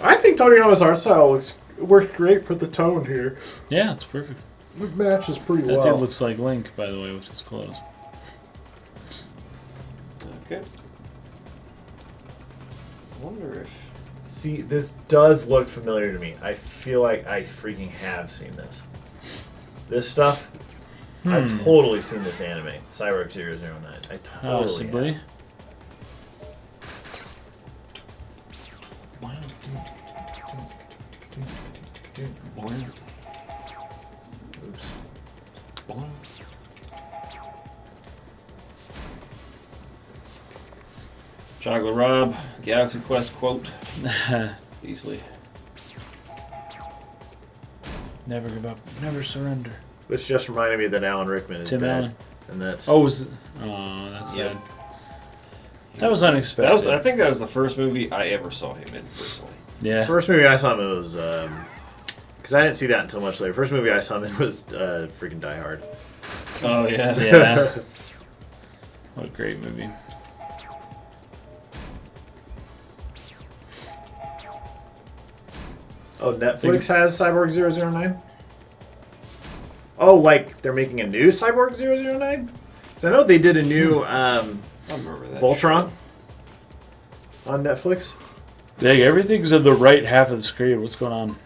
I think Toriyama's art style worked great for the tone here. Yeah, it's perfect. It matches pretty That well. dude looks like Link, by the way, with his clothes. Okay. I wonder if... See, this does look familiar to me. I feel like I freaking have seen this. This stuff, I've totally seen this anime. Cyborg 009. I totally Possibly. have. Oops. Chocolate Rob, Galaxy Quest quote. Easily. Never give up. Never surrender. Which just reminded me that Alan Rickman is Tim dead. Allen. And that's... Oh, was it? Oh, that's Yeah. sad. That was unexpected. That was, I think that was the first movie I ever saw him in, personally. Yeah. First movie I saw him in was... Because I didn't see that until much later. First movie I saw him in was freaking Die Hard. Oh, yeah. Yeah. What a great movie. Oh, Netflix has Cyborg 009? Oh, like they're making a new Cyborg 009? Because I know they did a new I remember that. Voltron on Netflix. Dang, everything's in the right half of the screen. What's going on?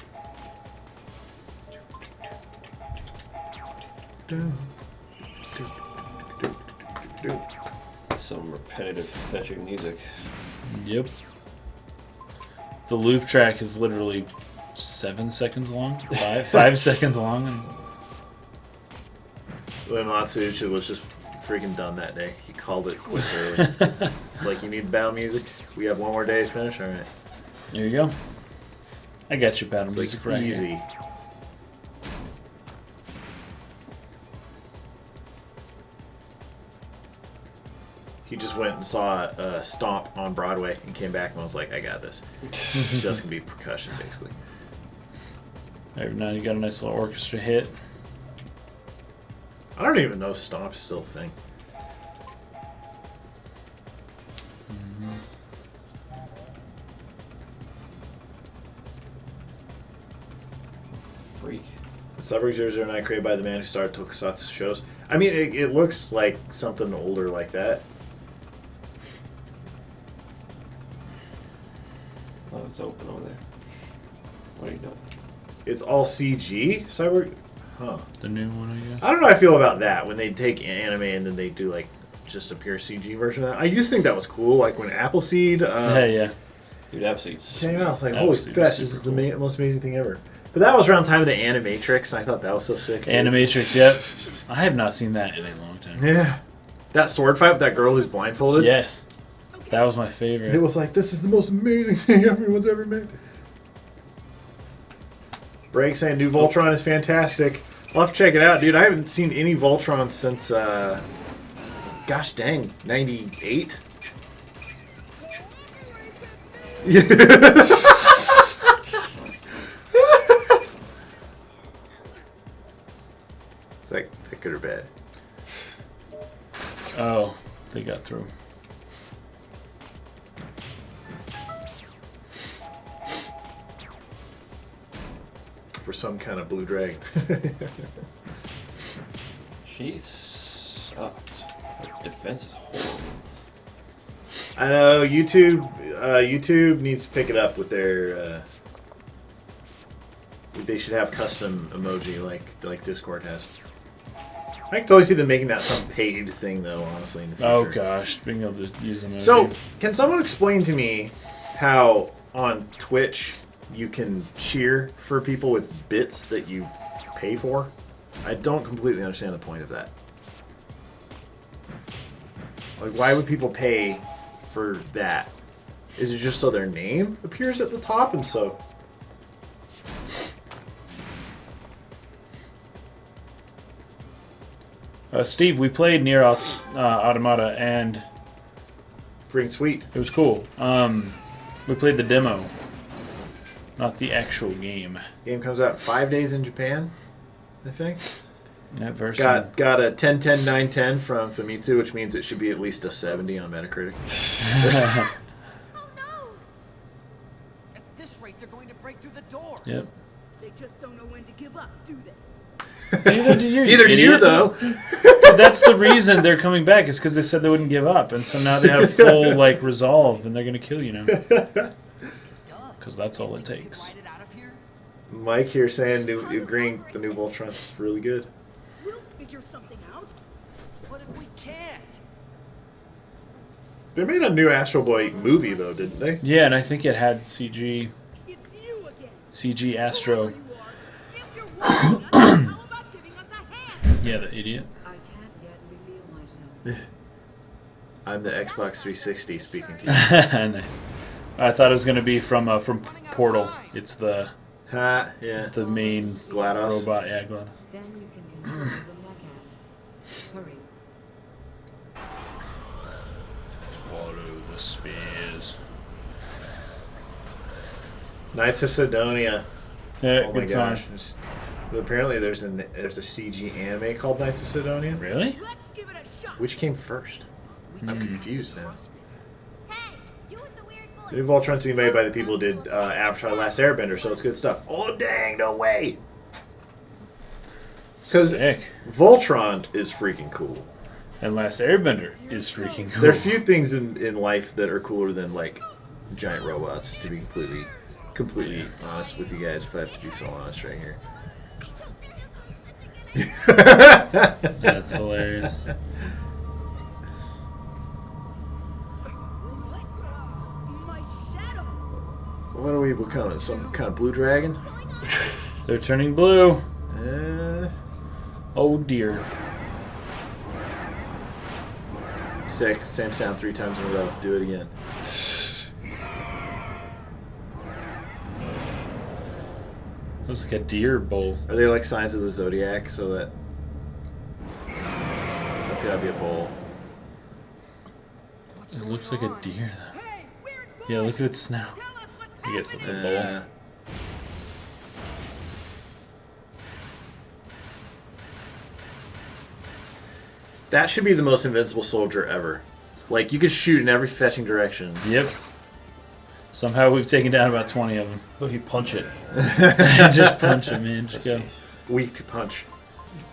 Some repetitive fetching music. Yep. The loop track is literally 7 seconds long. 5 seconds long. And Matsuuchi was just freaking done that day. He called it quits early. It's like, you need battle music? We have one more day to finish? Alright. there you go. I got you, battle It's music like right easy. here. He just went and saw Stomp on Broadway and came back and was like, I got this. Just gonna be percussion, basically. Every now you got a nice little orchestra hit. I don't even know if Stomp's still a thing. Freak. Cyborg 009 created by the man who started Tokusatsu shows. I mean, it looks like something older like that. Oh, it's open over there. What are you doing? It's all CG, Cyborg? Huh. The new one, I guess. I don't know how I feel about that, when they take anime and then they do, like, just a pure CG version of that. I used to think that was cool, like when Appleseed Yeah. Dude, Appleseed's came out. Like, Appleseed holy was fetch, super this is the cool. most amazing thing ever. But that was around the time of the Animatrix, and I thought that was so sick. Too. Animatrix, yep. I have not seen that in a long time. Yeah. That sword fight with that girl who's blindfolded. Yes. That was my favorite. It was like, this is the most amazing thing everyone's ever made. Break saying new Voltron is fantastic. I'll have to check it out, dude. I haven't seen any Voltron since, gosh dang, 98? Is that good or bad? Oh, they got through. For some kind of blue dragon. She sucked. Her defense is horrible. I know YouTube needs to pick it up with their. They should have custom emoji like Discord has. I can totally see them making that some paid thing, though, honestly, in the future. Oh gosh, being able to use them. So, can someone explain to me how on Twitch you can cheer for people with bits that you pay for? I don't completely understand the point of that. Like, why would people pay for that? Is it just so their name appears at the top and so... Steve, we played Nier Automata, and Freaking sweet. it was cool. We played the demo, not the actual game. Game comes out in 5 days in Japan, I think. That version. Got a 10/10/9/10 from Famitsu, which means it should be at least a 70 on Metacritic. Oh no! At this rate, they're going to break through the doors. Yep. They just don't know when to give up, do they? Neither do you. Neither do you, though. That's the reason they're coming back. Is because they said they wouldn't give up, and so now they have full like resolve, and they're gonna kill you now. Because that's all it takes. Ride it out of here? Mike here saying agreeing the new Voltron's really good. We'll figure something out. What if we can't? They made a new Astro Boy movie, though, didn't they? Yeah, and I think it had CG It's you again. CG Astro. Whoever you are, if you're watching us, how about giving us a hand? Yeah, the idiot. I can't yet reveal myself. I'm the Xbox 360 speaking to you. Nice. I thought it was gonna be from Portal. It's the Ha, yeah. the main GLaDOS. robot. Yeah, GLaDOS. Then you can control the mech ant. Hurry. Swallow the spheres. Knights of Sidonia. Yeah, Oh my good song. gosh. Well, apparently there's a CG anime called Knights of Sidonia. Really? Let's give it a shot. Which came first? I'm confused now. Hey, you with the weird The new Voltron's being made by the people who did Avatar: Last Airbender, so it's good stuff. Oh dang, no way! Because Sick. Voltron is freaking cool. And Last Airbender is freaking cool. There are few things in life that are cooler than like giant robots. To be completely honest with you guys, if I have to be so honest right here. That's hilarious. My shadow. What are we becoming? Some kind of blue dragon? They're turning blue. Uh, Oh dear. sick. Same sound 3 times in a row. Do it again. Looks like a deer bowl. Are they like signs of the zodiac? So that's gotta be a bowl. It looks like a deer though. Hey, weird boy. Yeah, look at its snout. Tell us what's I guess happening. that's a bowl. That should be the most invincible soldier ever. Like, you could shoot in every fetching direction. Yep. Somehow we've taken down about 20 of them. Look, you punch it. Just punch him, man. Just Let's go. see. Weak to punch.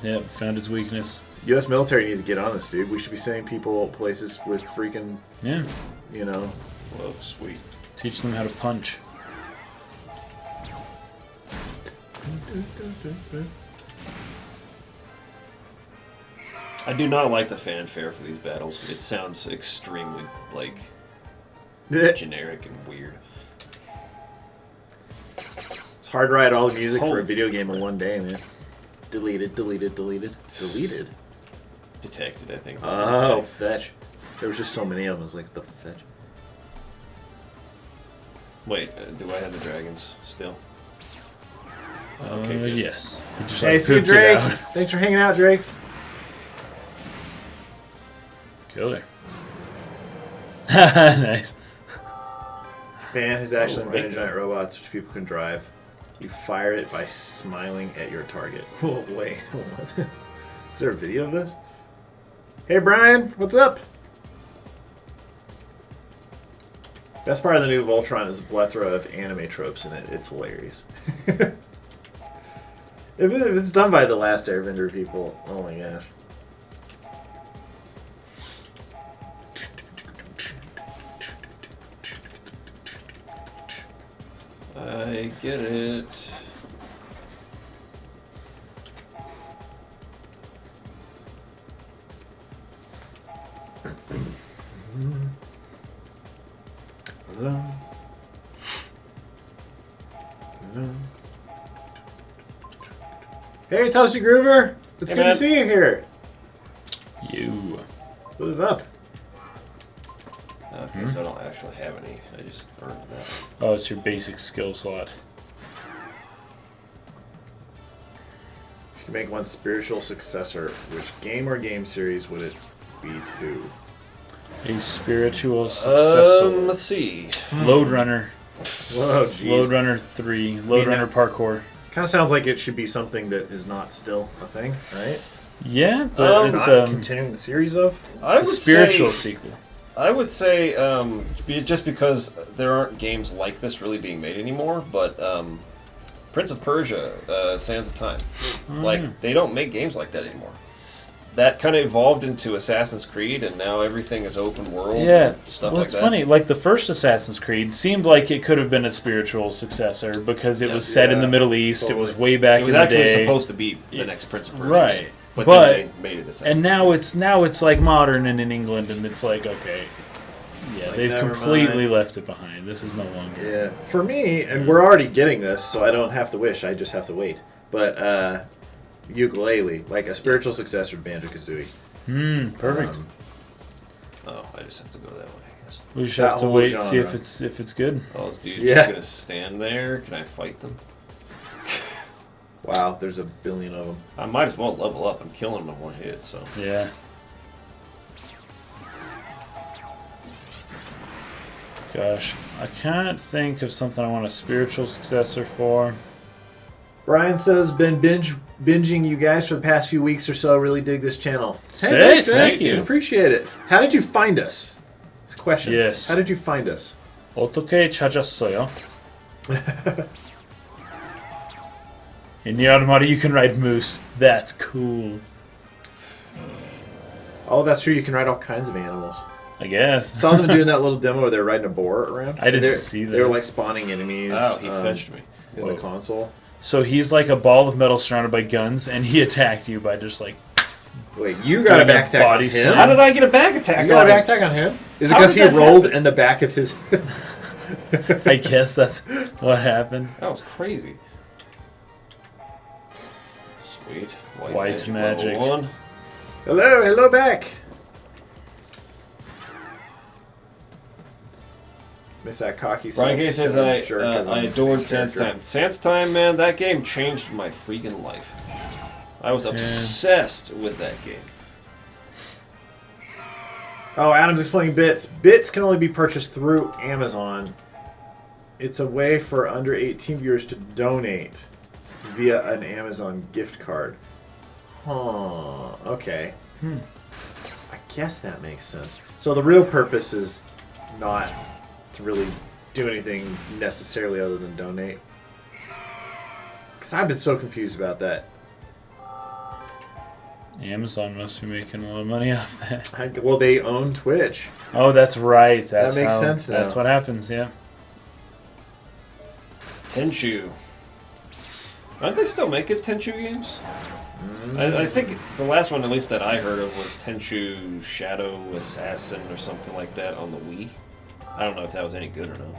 Yep, found his weakness. U.S. military needs to get on this, dude. We should be sending people places with freaking, Yeah. you know... Whoa, sweet. Teach them how to punch. I do not like the fanfare for these battles. It sounds extremely, like, generic and weird. It's hard to write all the music for Holy a video game in one day, man. Deleted. Deleted. Detected, I think. Oh, fetch. There was just so many of them. It was like, the fetch. Wait, do I have the dragons still? Okay, good. Yes. He just, Hey, like, see you, pooped it Drake. out. Thanks for hanging out, Drake. Killer. Nice. Man has actually Oh, invented right. giant robots which people can drive. You fire it by smiling at your target. Oh, wait. What? Is there a video of this? Hey, Brian. What's up? Best part of the new Voltron is a plethora of anime tropes in it. It's hilarious. if it's done by the Last Airbender people, oh my gosh. I get it. Hey, Toasty Groover! It's Hey, good man. to see you here. You. What is up? Okay, so I don't actually have any. I just earned that. Oh, it's your basic skill slot. If you could make one spiritual successor, which game or game series would it be to? A spiritual successor. Let's see. Load Runner. Whoa, jeez. Load Runner 3. Load Runner Parkour. Kind of sounds like it should be something that is not still a thing, right? Yeah, but it's Not continuing the series of? I it's would a spiritual say, sequel. I would say just because there aren't games like this really being made anymore, but Prince of Persia, Sands of Time, like they don't make games like that anymore. That kind of evolved into Assassin's Creed, and now everything is open world. Yeah, and stuff well, like it's that. funny. Like the first Assassin's Creed seemed like it could have been a spiritual successor because it was set in the Middle East. totally. It was way back It was in the actually day. supposed to be the next Prince of Persia, Right. game, but But- then they made it Assassin's And now it's like modern and in England, and it's like okay, yeah, Like, they've never completely mind. left it behind. This is no longer. Yeah. For me, and we're already getting this, so I don't have to wish, I just have to wait. But ukulele, like a spiritual successor to Banjo-Kazooie. Perfect. Oh, I just have to go that way, I guess. We should that have to whole wait and see genre. if it's good. Oh, this dude's Yeah. just gonna stand there. Can I fight them? Wow, there's a billion of them. I might as well level up. I'm killing them in one hit, so. Yeah. Gosh, I can't think of something I want a spiritual successor for. Brian says, been binging you guys for the past few weeks or so. Really dig this channel. Sick, thanks, man. thank you. Appreciate it. How did you find us? It's a question. Yes. How did you find us? 어떻게 찾았어요? In the Automata you can ride moose. That's cool. Oh, that's true. You can ride all kinds of animals. I guess. Saw them doing that little demo where they're riding a boar around. I didn't They're- see that. They were like spawning enemies. Oh, he fetched me. In the console. So he's like a ball of metal surrounded by guns, and he attacked you by just like. Wait, you got a Doing a back attack on body him? slam. How did I get a back attack? You got a on back him? attack on him? Is it How because did he that rolled in the back of his... I guess that's what happened. That was crazy. Sweet. White magic. level 1. Hello back. Miss that cocky Brian K says jerk of a I adored main Sans character. Time. Sans Time, man, that game changed my freaking life. I was obsessed with that game. Oh, Adam's explaining bits. Bits can only be purchased through Amazon. It's a way for under 18 viewers to donate via an Amazon gift card. Huh. Okay. I guess that makes sense. So the real purpose is not to really do anything necessarily other than donate. Because I've been so confused about that. Amazon must be making a lot of money off that. Well, they own Twitch. Oh, that's right. That's makes how- sense now. That's what happens. Yeah. Tenchu. Aren't they still making Tenchu games? I think the last one, at least that I heard of, was Tenchu Shadow Assassin or something like that on the Wii. I don't know if that was any good or not.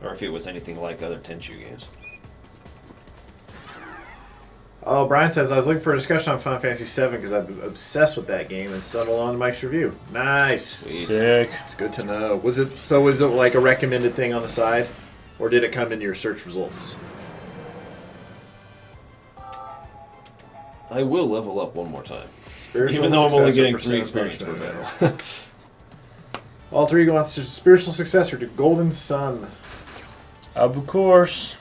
Or if it was anything like other Tenchu games. Oh, Brian says, I was looking for a discussion on Final Fantasy VII because I'm obsessed with that game and stumbled on Mike's review. Nice. Sweet. Sick. It's good to know. Was it like a recommended thing on the side? Or did it come in your search results? I will level up one more time. Spiritual Even though I'm only successor getting for 3 experience Sons of per Punishment. battle. Alter Ego wants a spiritual successor to Golden Sun. Of course.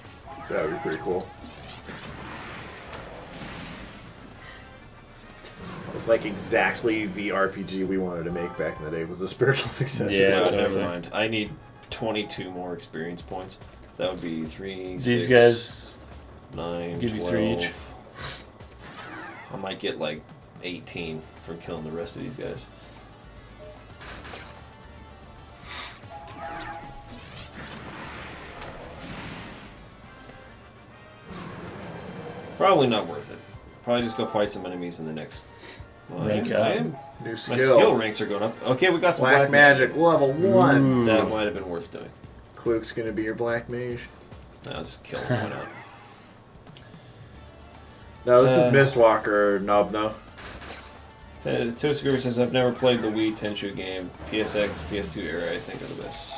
That would be pretty cool. It was like exactly the RPG we wanted to make back in the day. Was a spiritual successor. Yeah, No, that's never sick. mind. I need 22 more experience points. That would be 3, These 6, guys 9, give you 12. 3 each. I might get like 18 from killing the rest of these guys. Probably not worth it. Probably just go fight some enemies in the next. Well, Rank I up. am- New My skill. skill ranks are going up. Okay, we got some Black magic level 1. Ooh. That might have been worth doing. Kluke's gonna be your black mage. No, just kill him. Why not? No, this is Mistwalker, Nobno. Toast says, I've never played the Wii Tenchu game. PSX, PS2 era, I think of the best.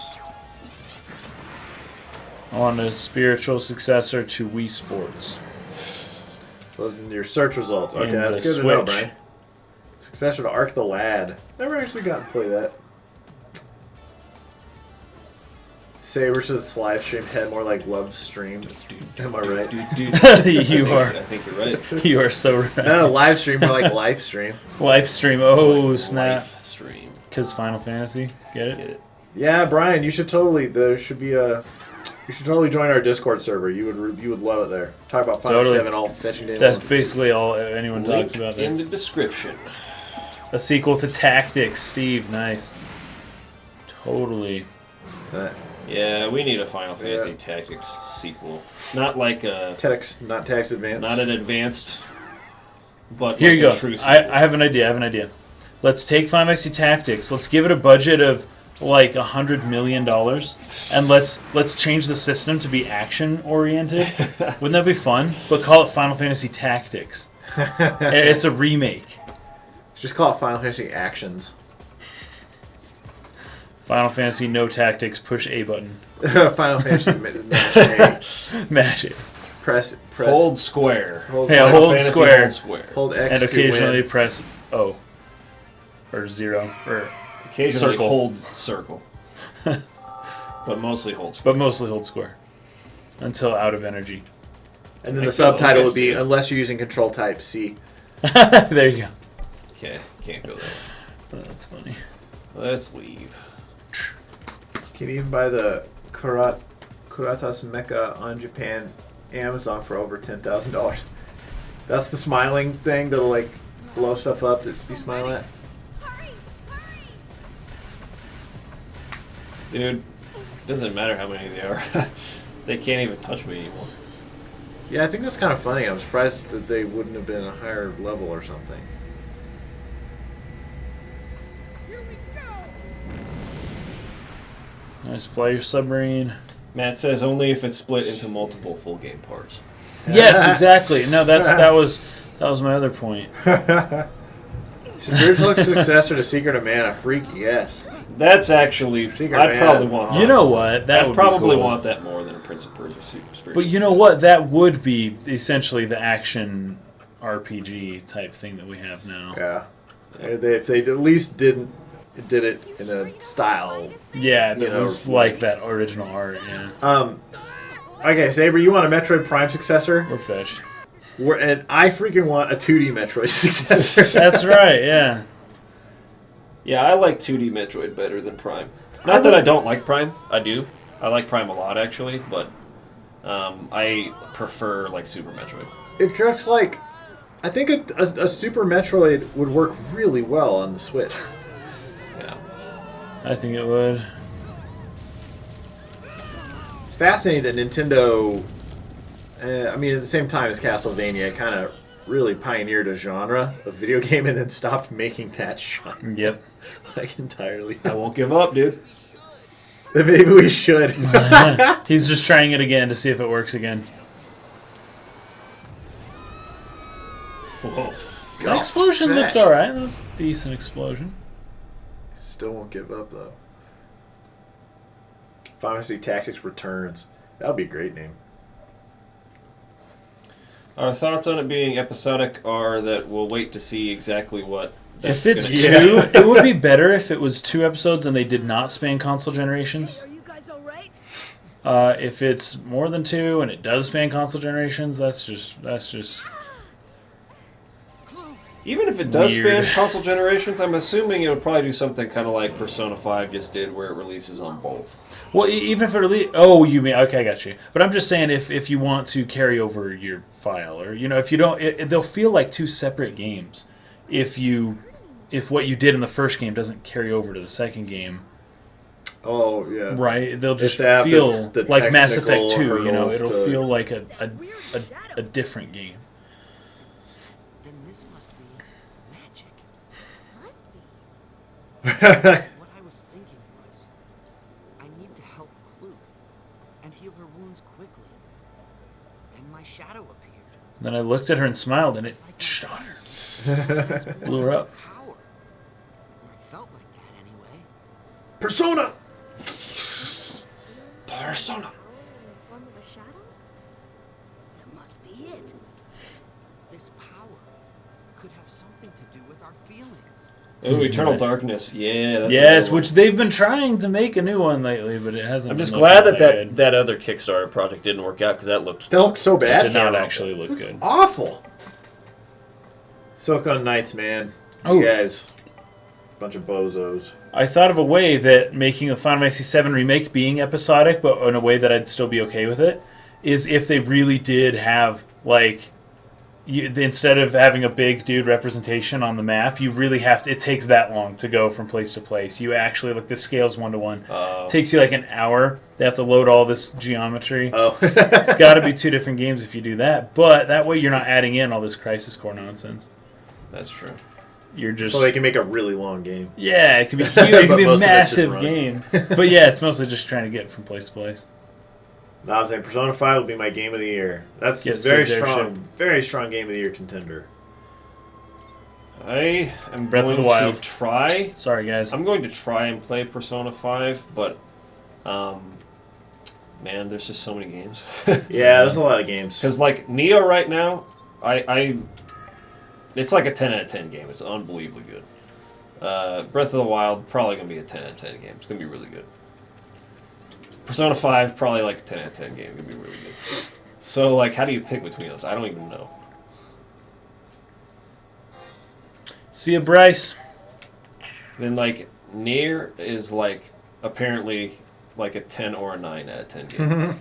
On a spiritual successor to Wii Sports. Those are your search results. Okay, In that's the good to know, Switch. Brian. Successor to Ark the Lad. Never actually got to play that. Saber's live stream had more like love stream. Am I right? You are. I think you're right. You are so right. No, live stream more like live stream. Live stream. Oh, snap. Live stream. Because Final Fantasy. Get it? Get it? Yeah, Brian, you should totally. There should be a. You should totally join our Discord server. You would love it there. Talk about Final Totally. 7 all fetching down. That's basically all anyone Link talks about in there. the description. A sequel to Tactics, Steve. Nice. Totally. Yeah, we need a Final Fantasy Tactics sequel. Not like a... Not Tax Advance. Not an advanced... But Here like you a go. true sequel. I have an idea. Let's take Final Fantasy Tactics. Let's give it a budget of like $100 million, and let's change the system to be action oriented. Wouldn't that be fun? But call it Final Fantasy Tactics. It's a remake. Just call it Final Fantasy Actions. Final Fantasy No Tactics. Push A button. Final Fantasy Mash A. Mash it. Press. Hold square. Hold, Yeah, Final hold Fantasy square. Hold square. hold X And to occasionally win. press O. Or 0. Or Occasionally circle. hold circle. But mostly hold square. But mostly hold square. Until out of energy. And then I the feel subtitle like would be, it's- unless you're using Control Type C. There you go. Okay, can't go there. That's funny. Let's leave. You can even buy the Kuratas Mecha on Japan Amazon for over $10,000. That's the smiling thing that'll like blow stuff up that you smile at. Hurry! Hurry! Dude, doesn't matter how many there are. They can't even touch me anymore. Yeah, I think that's kind of funny. I'm surprised that they wouldn't have been a higher level or something. Nice. Fly your submarine. Matt says only if it's split into multiple full game parts. Yes, exactly. No, that was my other point. Spiritual successor to Secret of Mana. Freaky, yes. That's actually... Secret I'd Man. probably want that. You know what? That I'd would probably be cool. want that more than a Prince of Persia Spiritual But you know what? That would be essentially the action RPG type thing that we have now. Yeah. If they at least did it in a style. Yeah, that You know, was like that original art. Yeah, Okay, Saber, you want a Metroid Prime successor? we're fetched. And I freaking want a 2D Metroid successor. That's right. Yeah. Yeah, I like 2D Metroid better than Prime. Not that I don't like Prime. I do. I like Prime a lot, actually, but I prefer, like, Super Metroid. It's just like, I think a Super Metroid would work really well on the Switch. Yeah. I think it would. It's fascinating that Nintendo, I mean, at the same time as Castlevania, kind of really pioneered a genre of video game and then stopped making that shine, Yep. like, entirely. I won't give up, dude. Maybe we should. He's just trying it again to see if it works again. Whoa. The explosion looked alright. That was a decent explosion. Still won't give up, though. Final Fantasy Tactics Returns. That would be a great name. Our thoughts on it being episodic are that we'll wait to see exactly what... If that's it's gonna be. 2, it would be better if it was 2 episodes and they did not span console generations. Are you guys alright? If it's more than 2 and it does span console generations, that's just Even if it does Weird. span console generations, I'm assuming it would probably do something kind of like Persona 5 just did, where it releases on both. well. Even if it oh, you mean okay, I got you. But I'm just saying if you want to carry over your file, or if you don't, they'll feel like 2 separate games. If what you did in the first game doesn't carry over to the second game, Oh, yeah. right? They'll just they have feel the like Mass Effect technical 2. hurdles It'll to- feel like a different game. Then this must be magic. Must be. What I was thinking was, I need to help Clue. And and heal her wounds quickly. Then my shadow appeared. Then I looked at her and smiled, and it It's like shot my her. body Blew her up. power. Or it felt like that anyway. Persona! In Persona! the form of a shadow? That must be it. This power could have something to do with our feelings. Ooh, Eternal Nice. Darkness. Yeah, that's Yes, a good one. which they've been trying to make a new one lately, but it hasn't. I'm been just looking glad that good. that other Kickstarter project didn't work out because that looked. That looks so It bad. did not actually look good. Awful. Silicon Knights, man. Oh. You guys. Bunch of bozos. I thought of a way that making a Final Fantasy VII Remake being episodic, but in a way that I'd still be okay with it, is if they really did have, like, instead of having a big dude representation on the map, you really have to, it takes that long to go from place to place. You actually, like, the scale's 1-to-1. It takes you like an hour. They have to load all this geometry. Oh. It's got to be 2 different games if you do that, but that way you're not adding in all this Crisis Core nonsense. That's true. You're just... So they can make a really long game. Yeah, it could be huge. It But could be a most of it's just massive running. game. But yeah, it's mostly just trying to get from place to place. No, I'm saying Persona 5 will be my game of the year. That's Yes, very same strong, shit. very strong game of the year contender. I am Breath of going the Wild. to try. Sorry, guys. I'm going to try and play Persona 5, but man, there's just so many games. Yeah, there's a lot of games. Because like Neo right now, I it's like a 10 out of 10 game. It's unbelievably good. Breath of the Wild probably gonna be a 10 out of 10 game. It's gonna be really good. Persona 5 probably like a 10 out of 10 game. It's gonna be really good. So like, how do you pick between those? I don't even know. See ya, Bryce. Then like Nier is like apparently like a 10 or a 9 out of 10 game.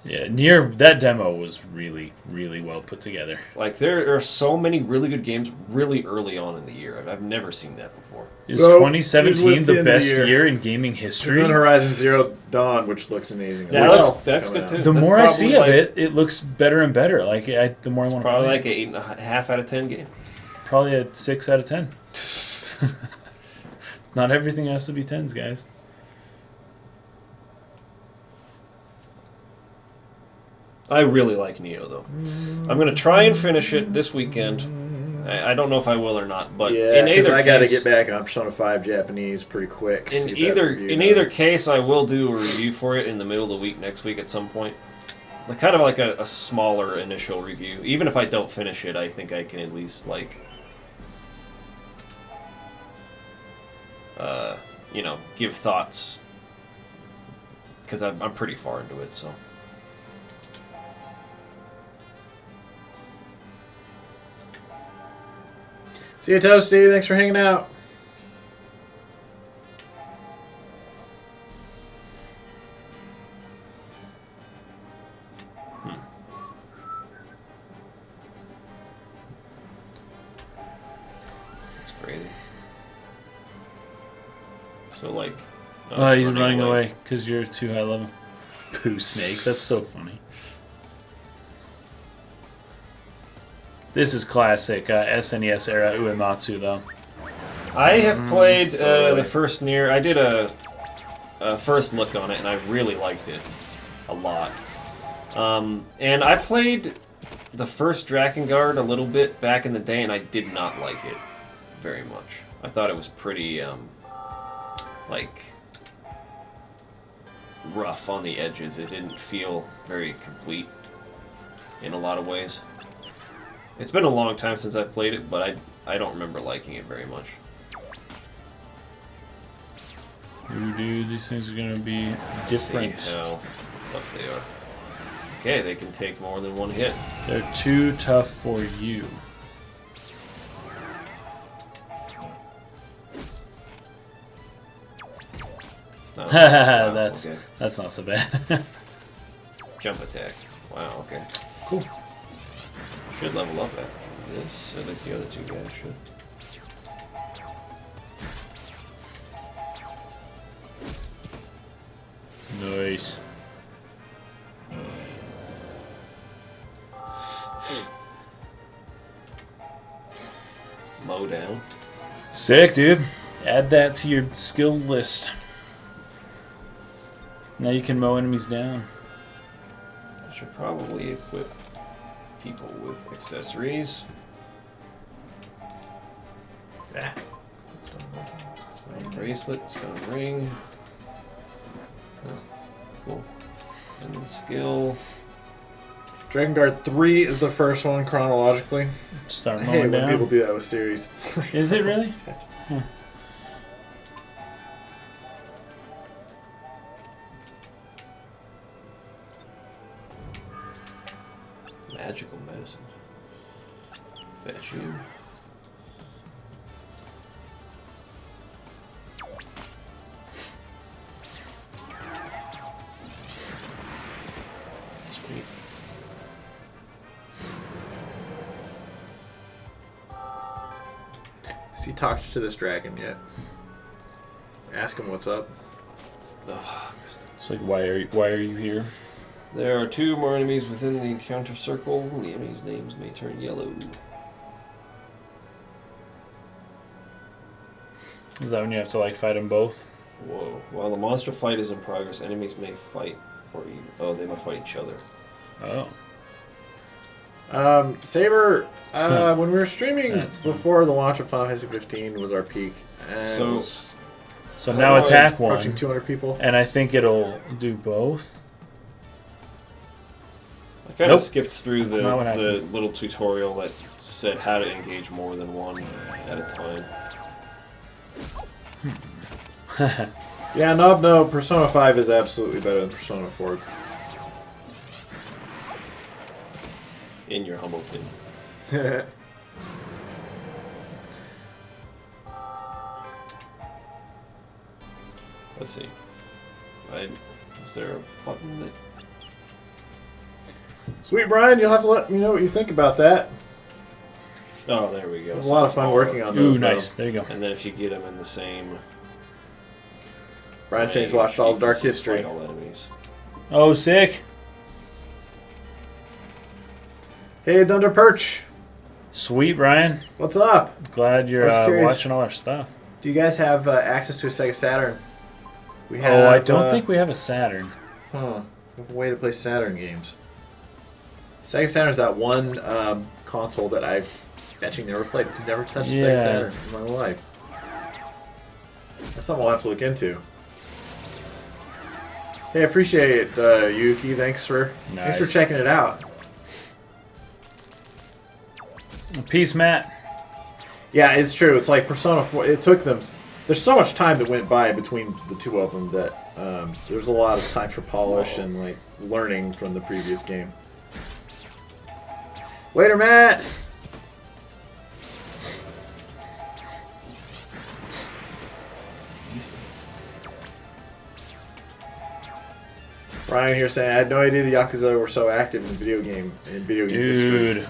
Yeah, Nier, that demo was really, really well put together. Like there are so many really good games really early on in the year. I've never seen that before. Is Well, 2017 usually it's the the end of the best year. year in gaming It's history? on Horizon Zero Dawn, which looks amazing. Yeah, Which- that's coming good out. too. The That's more I see probably of it, it looks better and better. Like the more I want to Probably play. like an 8.5 out of 10 game. Probably a 6 out of 10. Not everything has to be 10s, guys. I really like Neo though. I'm gonna try and finish it this weekend. I don't know if I will or not, but Yeah, in because either I got to case, get back on Persona 5 Japanese pretty quick. in to get that review done. either case, I will do a review for it in the middle of the week next week at some point. Like kind of like a smaller initial review. Even if I don't finish it, I think I can at least like, give thoughts because I'm pretty far into it. So. See you, Toasty. Thanks for hanging out. That's crazy. So like, Oh, it's he's running away because you're too high level. Poo snake. That's so funny. This is classic SNES era Uematsu, though. I have played the first Nier. I did a first look on it, and I really liked it a lot. And I played the first Drakengard a little bit back in the day, and I did not like it very much. I thought it was pretty, rough on the edges. It didn't feel very complete in a lot of ways. It's been a long time since I've played it, but I don't remember liking it very much. Ooh, dude, these things are gonna be different. See how tough they are. Okay, they can take more than one hit. They're too tough for you. Oh, wow, okay. That's not so bad. Jump attack. Wow, okay. Cool. Should level up after this. At least the other two guys should. Nice. Low down. Sick, dude. Add that to your skill list. Now you can mow enemies down. I should probably equip people with accessories. Yeah. Stone bracelet, stone ring. Oh, cool. And then skill. Dragon Guard 3 is the first one chronologically. Start I mowing hate when down. people do that with series. Is it really? Huh. Magical medicine. Fetch you. Sweet. Has he talked to this dragon yet? Ask him what's up. Ugh, missed it. It's like, why are you here? There are 2 more enemies within the encounter circle. The enemies' names may turn yellow. Is that when you have to like fight them both? Whoa. While the monster fight is in progress, enemies may fight or even... Oh, they might fight each other. Oh. Saber, when we were streaming That's fun. before the launch of Final Fantasy 15 was our peak. And So- it was So now attack one. approaching 200 people. And I think it'll do both. I kind of Nope. skipped through That's not what the happened. little tutorial that said how to engage more than one at a time. Yeah, no, Persona 5 is absolutely better than Persona 4. In your humble opinion. Let's see. Is there a button that... Sweet Brian, you'll have to let me know what you think about that. Oh, there we go. It was a lot of fun working on those. Ooh, nice. There you go. And then if you get them in the same... Brian Change range, watched all you of can Dark still History. fight all enemies. Oh, sick. Hey, Dunder Perch, Sweet, Brian. what's up? Glad you're I was curious. watching all our stuff. Do you guys have access to a Sega Saturn? We have. Oh, I don't think we have a Saturn. Huh. We have a way to play Saturn games. Sega Saturn is that one console that I've actually never played. Never touched a Sega Yeah. Saturn in my life. That's something we'll have to look into. Hey, I appreciate it, Yuki. Thanks for Nice. checking it out. Peace, Matt. Yeah, it's true. It's like Persona 4. It took them. There's so much time that went by between the two of them that there's a lot of time for polish and like learning from the previous game. Waiter Matt. Easy. Ryan here saying I had no idea the Yakuza were so active in video game history. Dude.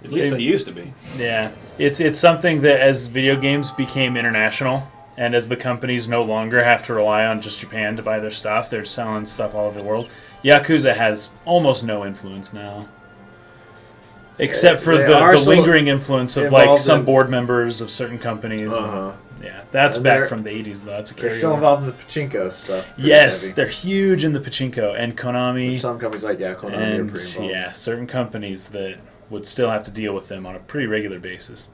At least they used to be. Yeah. It's something that as video games became international and as the companies no longer have to rely on just Japan to buy their stuff, they're selling stuff all over the world. Yakuza has almost no influence now. Except for They the are still lingering influence of like involved some in- board members of certain companies. Uh-huh. Yeah, that's And back they're- from the 80s though. That's a They're still carryover. involved in the pachinko stuff. pretty Yes, heavy. they're huge in the pachinko and Konami. Some companies like Konami are And pretty involved. yeah, certain companies that would still have to deal with them on a pretty regular basis.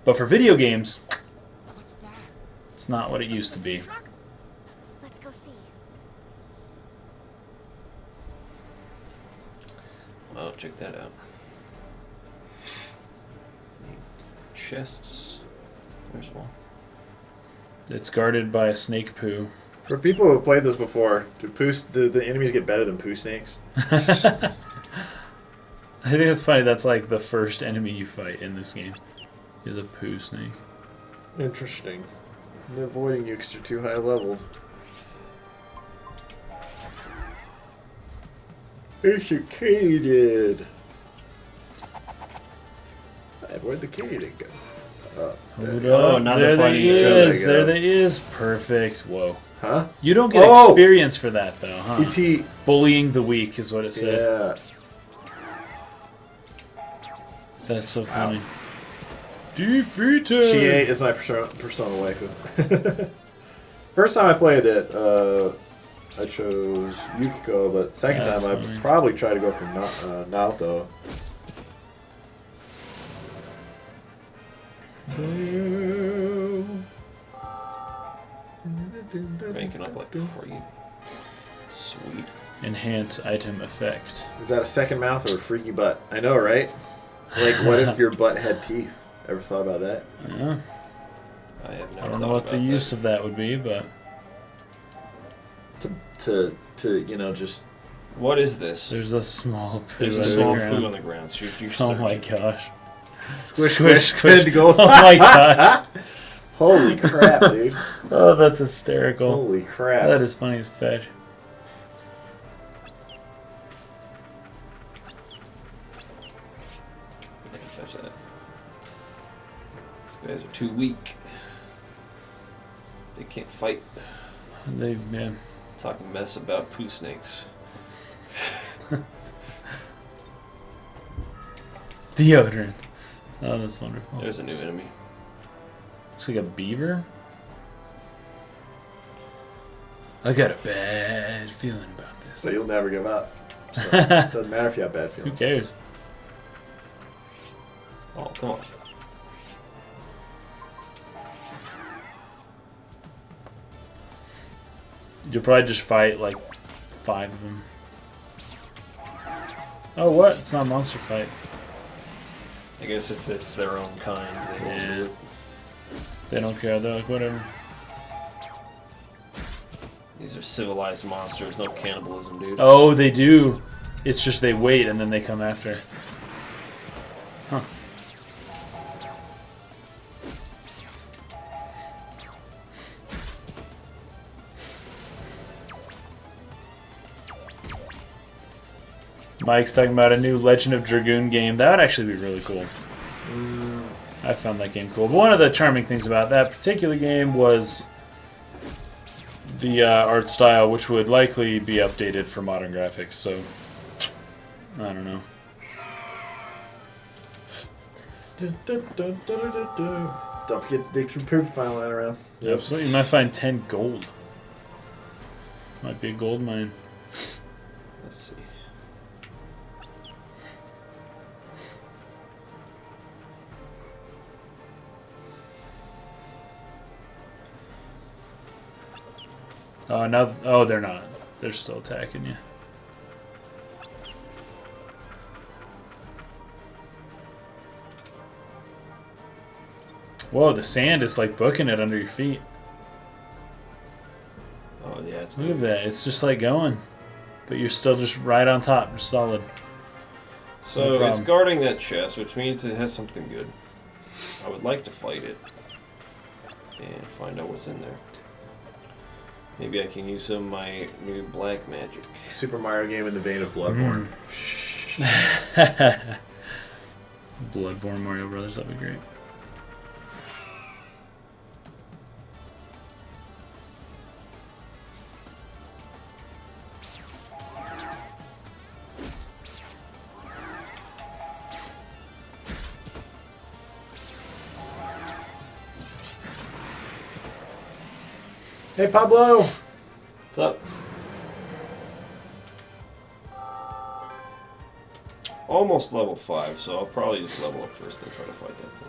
But for video games, What's that? it's not what it used to be. Let's go see. Oh, check that out. Chests. There's one. It's guarded by a snake poo. For people who have played this before, do the enemies get better than poo snakes? I think it's funny. That's like the first enemy you fight in this game is a poo snake. Interesting. They're avoiding you because you're too high leveled. Educated. Where'd the katydid go? Hold Oh, up. now There they're they fighting each other. is. There they is. Perfect. Whoa. Huh? You don't get Oh! experience for that though, huh? Is he? Bullying the weak is what it said. Yeah. That's so funny. Defeated. Chie is my persona waifu. First time I played it, I chose Yukiko, but second Yeah, time that's I'd funny. probably try to go for Naoto. Ranking up like crazy. Sweet. Enhance item effect. Is that a second mouth or a freaky butt? I know, right? Like, what if your butt had teeth? Ever thought about that? Yeah. I have I never don't thought know what the about use that. of that would be, but To you know, just What is this? there's a small poo. There's a on the small ground. poo on the ground. You're Oh my searching. gosh. squish, squish, gold. Oh my gosh. Holy crap, dude! Oh, that's hysterical. Holy crap! That is funny as fetch. I can fetch that. These guys are too weak. They can't fight. They've been. Talking mess about poo snakes. Deodorant. Oh, that's wonderful. There's a new enemy. Looks like a beaver. I got a bad feeling about this. So you'll never give up. So it doesn't matter if you have bad Who feelings. cares? Oh, come on. You'll probably just fight like 5 of them. Oh, what? It's not a monster fight. I guess if it's their own kind, they won't do it. They don't care. They're like, whatever. These are civilized monsters, no cannibalism, dude. Oh, they do. It's just they wait and then they come after. Huh. Mike's talking about a new Legend of Dragoon game. That would actually be really cool. I found that game cool. But one of the charming things about that particular game was the art style, which would likely be updated for modern graphics. So, I don't know. Don't forget to dig through poop if I lying around. Yep. So you might find 10 gold. Might be a gold mine. Let's see. Oh, no. Oh, they're not. They're still attacking you. Whoa, the sand is like booking it under your feet. Oh, yeah, it's Look at that. It's just like going. But you're still just right on top. Just solid. So No it's problem. guarding that chest, which means it has something good. I would like to fight it and find out what's in there. Maybe I can use some of my new black magic. Super Mario game in the vein of Bloodborne. Bloodborne Mario Brothers. That'd be great. Hey, Pablo! What's up? Almost level 5, so I'll probably just level up first and try to fight that thing.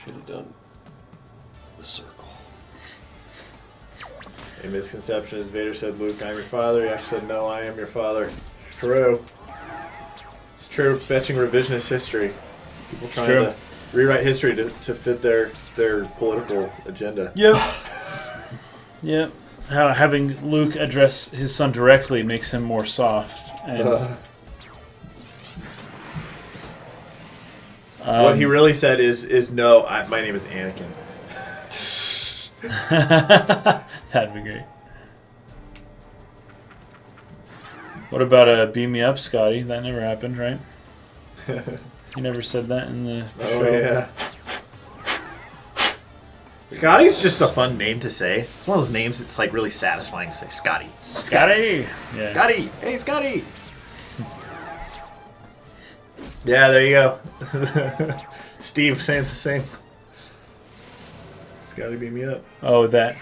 Should have done the circle. A misconception is Vader said, Luke, I'm your father. He actually said, no, I am your father. True. It's true. Fetching revisionist history. People trying true. to rewrite history to fit their political agenda. Yep. Yep. How having Luke address his son directly makes him more soft. And, What he really said is no, my name is Anakin. that'd be great. What about a beam me up, Scotty? That never happened, right? You never said that in the show. Oh, yeah. Scotty's just a fun name to say. It's one of those names that's like really satisfying to say. Scotty. Scotty. Yeah. Scotty. Hey, Scotty. Yeah, there you go. Steve saying the same. Scotty, beat me up. Oh, that.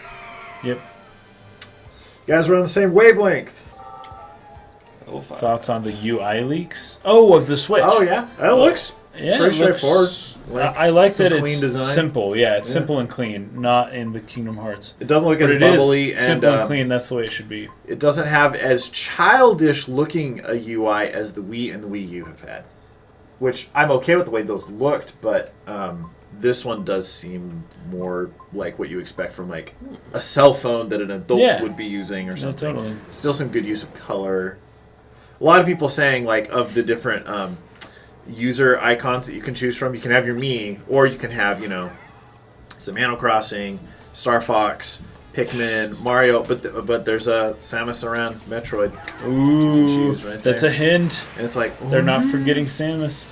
Yep. You guys were on the same wavelength. Oh, fine. Thoughts on the UI leaks? Oh, of the Switch. Oh, yeah. That looks Yeah, pretty it looks- straightforward. Like, I like some that clean it's design. simple. Yeah, it's Yeah. simple and clean, not in the Kingdom Hearts. it doesn't look But as it is bubbly, and simple and clean. That's the way it should be. it doesn't have as childish looking a UI as the Wii and the Wii U have had. Which I'm okay with the way those looked, but this one does seem more like what you expect from like a cell phone that an adult Yeah. would be using or Yeah, something. totally. Still some good use of color. A lot of people saying like of the different user icons that you can choose from, you can have your Mii, or you can have, some Animal Crossing, Star Fox, Pikmin, Mario, but there's a Samus Aran Metroid. Ooh, choose right that's there. a hint. And it's like, They're not forgetting Samus.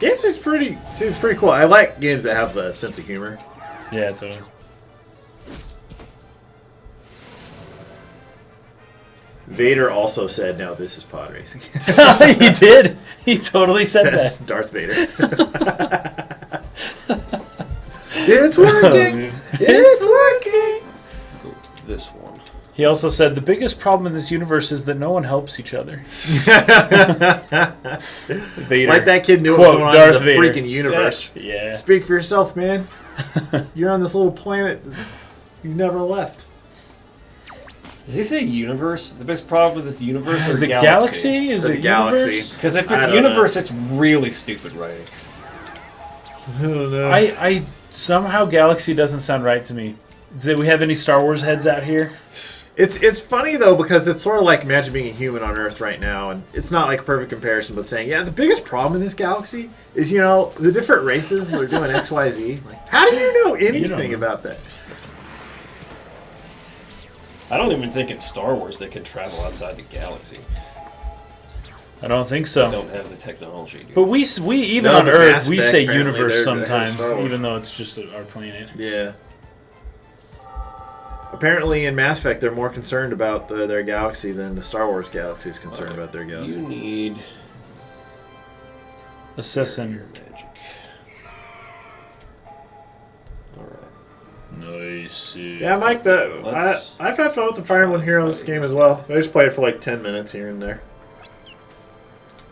games seems pretty cool. I like games that have a sense of humor. Yeah, totally. Vader also said, "Now this is pod racing." He did. He totally said That's that. Darth Vader. It's working. It's working. This one. He also said the biggest problem in this universe is that no one helps each other. Vader. Like that kid knew what Quote, was going on Darth in the Vader. freaking universe. Yeah. Speak for yourself, man. You're on this little planet you never left. Does he say universe? The biggest problem with this universe Is or it galaxy? Is Or it the galaxy. universe? Because if I it's don't universe, it's really stupid writing. I don't know. I somehow galaxy doesn't sound right to me. Do we have any Star Wars heads out here? It's funny though because it's sort of like imagine being a human on Earth right now, and it's not like a perfect comparison, but saying the biggest problem in this galaxy is the different races that are doing X, Y, Z. Like, how do you know anything about that? I don't even think in Star Wars they can travel outside the galaxy. I don't think They so. don't have the technology. Dude. But we even No, on but Earth Mass we Effect, say apparently, universe they're ahead of sometimes, Star Wars. even though it's just our planet. Yeah. Apparently, in Mass Effect, they're more concerned about their galaxy than the Star Wars galaxy is concerned about their galaxy. You need Assassin. magic. All right. Nice. Yeah, Mike. Let's- I've had fun with the Fire Emblem Heroes game as well. I just played it for like 10 minutes here and there.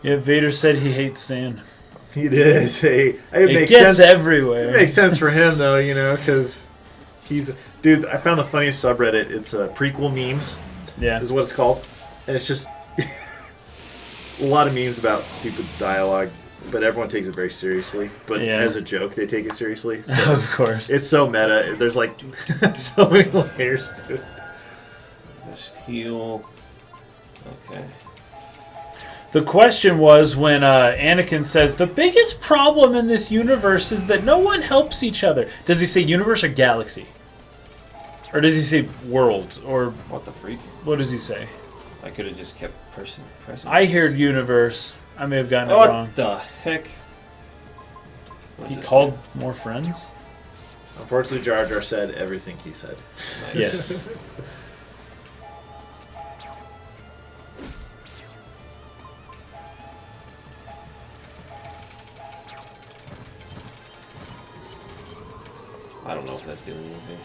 Yeah, Vader said he hates sand. He did. It It makes gets sense. everywhere. It makes sense for him though, because he's dude. I found the funniest subreddit. It's prequel memes. Yeah. Is what it's called, and it's just a lot of memes about stupid dialogue, but everyone takes it very seriously. But Yeah. as a joke, they take it seriously. So Of course. it's so meta. There's like so many layers to it. Just heal. Okay. The question was when Anakin says, the biggest problem in this universe is that no one helps each other. Does he say universe or galaxy? Or does he say world? Or What the freak? what does he say? I could have just kept pressing. I heard universe. I may have gotten it wrong. What the heck? What He does this called more friends? Unfortunately, Jar Jar said everything he said. do? Nice. Yes. I don't know if that's doing anything.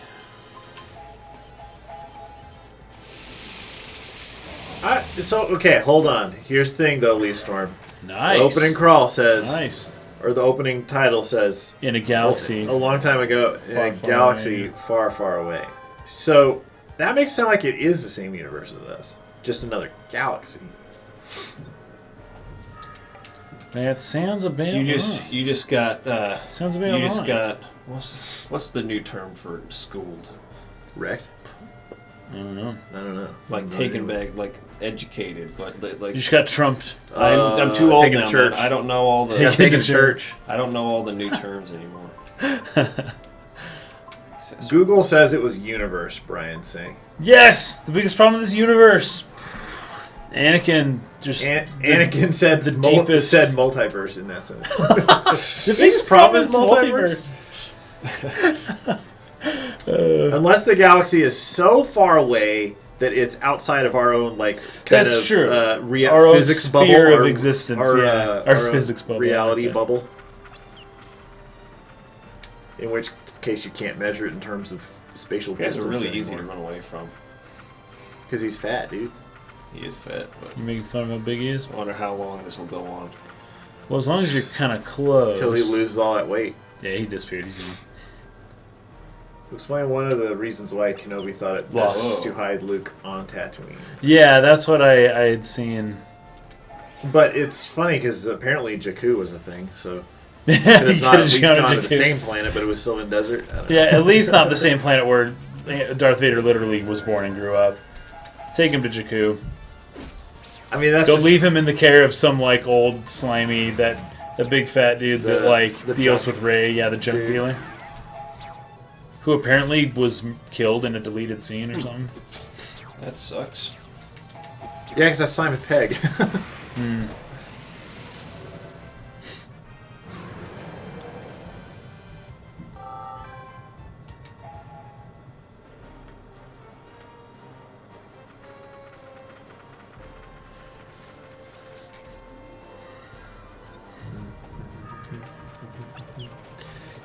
Okay, hold on. Here's the thing though, Leaf Storm. Nice. The opening crawl says, Nice. or the opening title says, In a galaxy. a long time ago in Far, a far galaxy away. far, far away. So that makes it sound like it is the same universe as us, just another galaxy. That sounds a bit You just got. Sounds a bit You just wrong. got. What's the new term for schooled? Wrecked? I don't know. I don't know. Like No taken idea. back, like educated, but like You just got trumped. I'm too old taken now. to church. Man. I don't know all the. Yeah, taken to to church. I don't know all the new terms anymore. Google says it was universe, Brian's saying. Yes! The biggest problem in this universe. Anakin just... Anakin said deepest... said multiverse in that sentence. The biggest problem is multiverse. Unless the galaxy is so far away that it's outside of our own, like, kind That's of true. our own physics bubble. sphere of our, existence, our, yeah. our Our own physics bubble, reality okay. bubble. In which case you can't measure it in terms of spatial These guys are distance really easy to anymore. run away from. Because he's fat, dude. He is fat, but You making fun of how big he is? I wonder how long this will go on. Well, as long as you're kind of close. Until he loses all that weight. Yeah, he disappeared. He's gone. Explain one of the reasons why Kenobi thought it Well, best to hide Luke on Tatooine. Yeah, that's what I had seen. But it's funny because apparently Jakku was a thing, so He could have not at could've least gone gone to to the Jakku. same planet, but it was still in desert. I don't know. Yeah, at least not the same planet where Darth Vader literally was born and grew up. Take him to Jakku. I mean, that's Go just, leave him in the care of some like old slimy the big fat dude that like the deals junk with Rey. Yeah, the junk dude. dealer, who apparently was killed in a deleted scene or something. That sucks. Yeah, because that's Simon Pegg.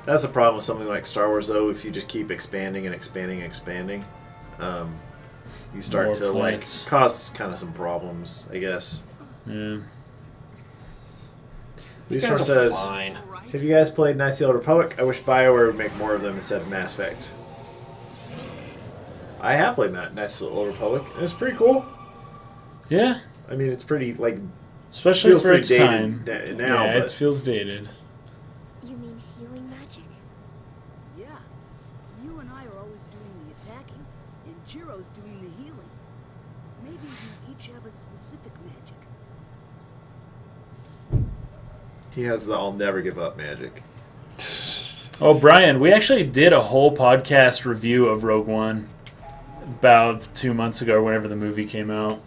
That's the problem with something like Star Wars, though. If you just keep expanding and expanding and expanding, you start More to planets. like cause kind of some problems, I guess. Yeah. This You one guys are says, fine. "Have you guys played Knights of the Old Republic? I wish BioWare would make more of them instead of Mass Effect." I have played Knights of the Old Republic. And it's pretty cool. Yeah. I mean, it's pretty like Especially feels for pretty its dated time. now. Yeah, but it feels dated. You mean healing magic? Yeah. You and I are always doing the attacking, and Jiro's doing the healing. Maybe we each have a specific magic. he has the "I'll never give up" magic. Oh, Brian, we actually did a whole podcast review of Rogue One about 2 months ago, whenever the movie came out.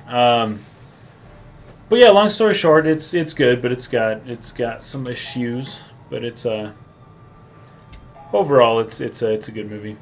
But yeah, long story short, it's good, but it's got some issues. But it's overall it's a good movie.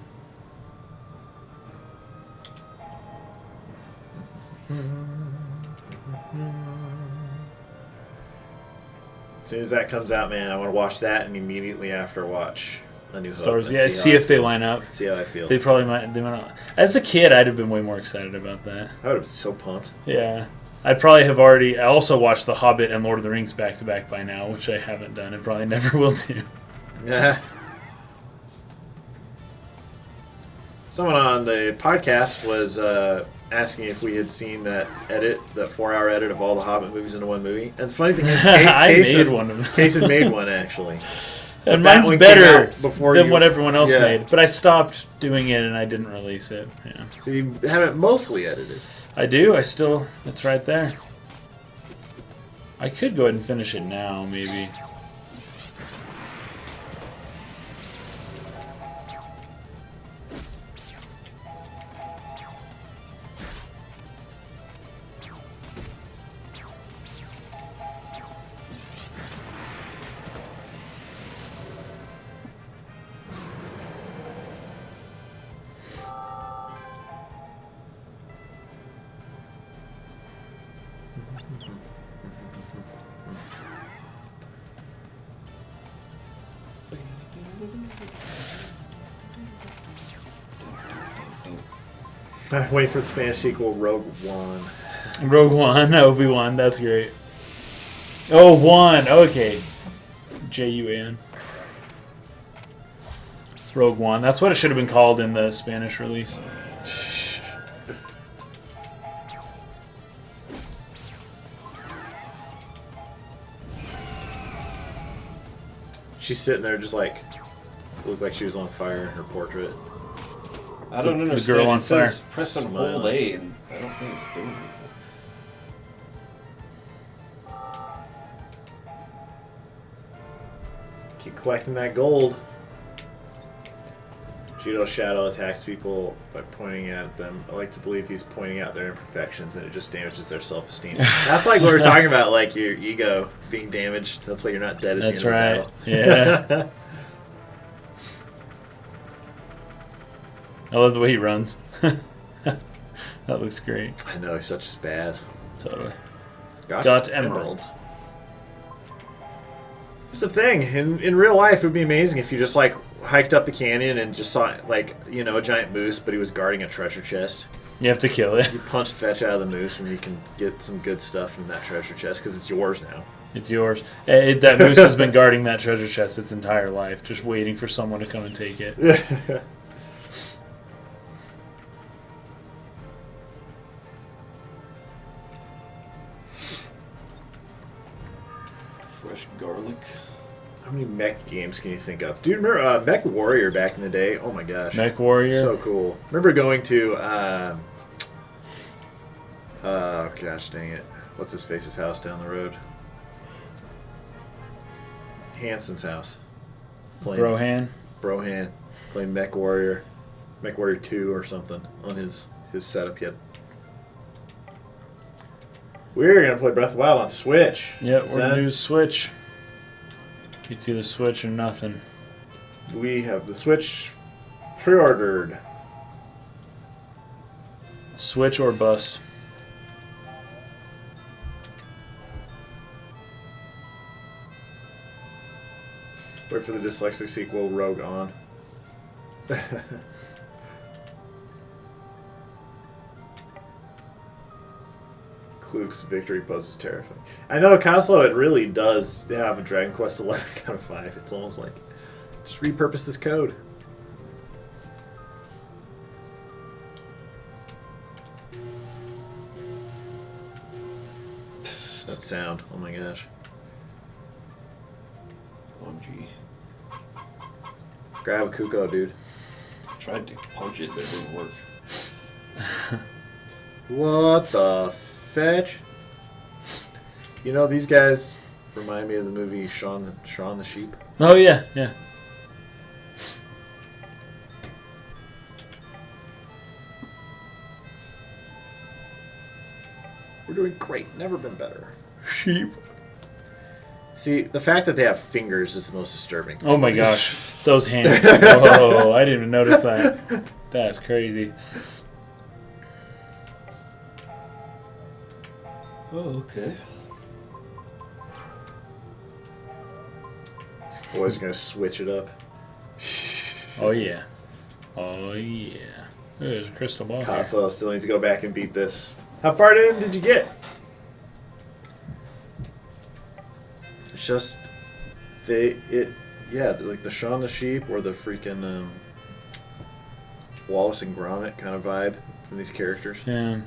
As soon as that comes out, man, I want to watch that and immediately after watch A New Hope. Stars, and yeah. See how if they line up. See how I feel. They probably might. They might not. As a kid, I'd have been way more excited about that. I would have been so pumped. Yeah. I'd probably have already. I also watched The Hobbit and Lord of the Rings back to back by now, which I haven't done. And probably never will do. Yeah. Someone on the podcast was asking if we had seen that 4-hour edit of all the Hobbit movies into one movie. And the funny thing is, I Case made had- one of them. Case had made one, actually. And that mine's one came better out before than you- what everyone else yeah. made. But I stopped doing it and I didn't release it. Yeah. So you have it mostly edited. I do. I still. It's right there. I could go ahead and finish it now, maybe. Wait for the Spanish sequel, Rogue One. Rogue One, Obi-Wan, that's great. Oh, one, okay. J-U-A-N. Rogue One, that's what it should have been called in the Spanish release. She's sitting there just like, looked like she was on fire in her portrait. I don't The understand. girl on it says fire. press and Smile. hold A, and I don't think it's doing anything. Keep collecting that gold. Judo Shadow attacks people by pointing at them. I like to believe he's pointing out their imperfections and it just damages their self-esteem. That's like what we were talking about, like your ego being damaged. That's why you're not dead at That's the end right. of the battle. Yeah. I love the way he runs. That looks great. I know, he's such a spaz. Totally. Got Emerald. It's the thing. In real life, it would be amazing if you just, like, hiked up the canyon and just saw, like, you know, a giant moose, but he was guarding a treasure chest. You have to kill it. You punch fetch out of the moose, and you can get some good stuff from that treasure chest, because it's yours now. It's yours. That moose has been guarding that treasure chest its entire life, just waiting for someone to come and take it. Fresh garlic. How many mech games can you think of? Dude, remember Mech Warrior back in the day? Oh my gosh. Mech Warrior? So cool. Remember going to, gosh dang it. What's his face's house down the road? Hanson's house. Brohan? Brohan. Playing Mech Warrior. Mech Warrior 2 or something on his setup yet. We're going to play Breath of the Wild on Switch. Yep, we're going to do Switch. It's either Switch or nothing. We have the Switch pre-ordered. Switch or bust. Wait for the dyslexic sequel, Rogue On. Kluke's victory pose is terrifying. I know, Coslo, it really does have a Dragon Quest XI kind of vibe. It's almost like, just repurpose this code. That sound, oh my gosh. OMG. Grab a Kuko, dude. Tried to punch it, but it didn't work. What the fetch? You know, these guys remind me of the movie Shaun the Sheep. Oh, yeah, yeah. We're doing great. Never been better. Sheep. See, the fact that they have fingers is the most disturbing. Oh my gosh. Those hands. Whoa, I didn't even notice that. That's crazy. Oh, okay. Boys are gonna switch it up. Oh, yeah. Oh, yeah. There's a crystal ball. Casa still needs to go back and beat this. How far in did you get? It's just like the Shaun the Sheep or the freaking Wallace and Gromit kind of vibe from these characters. Yeah.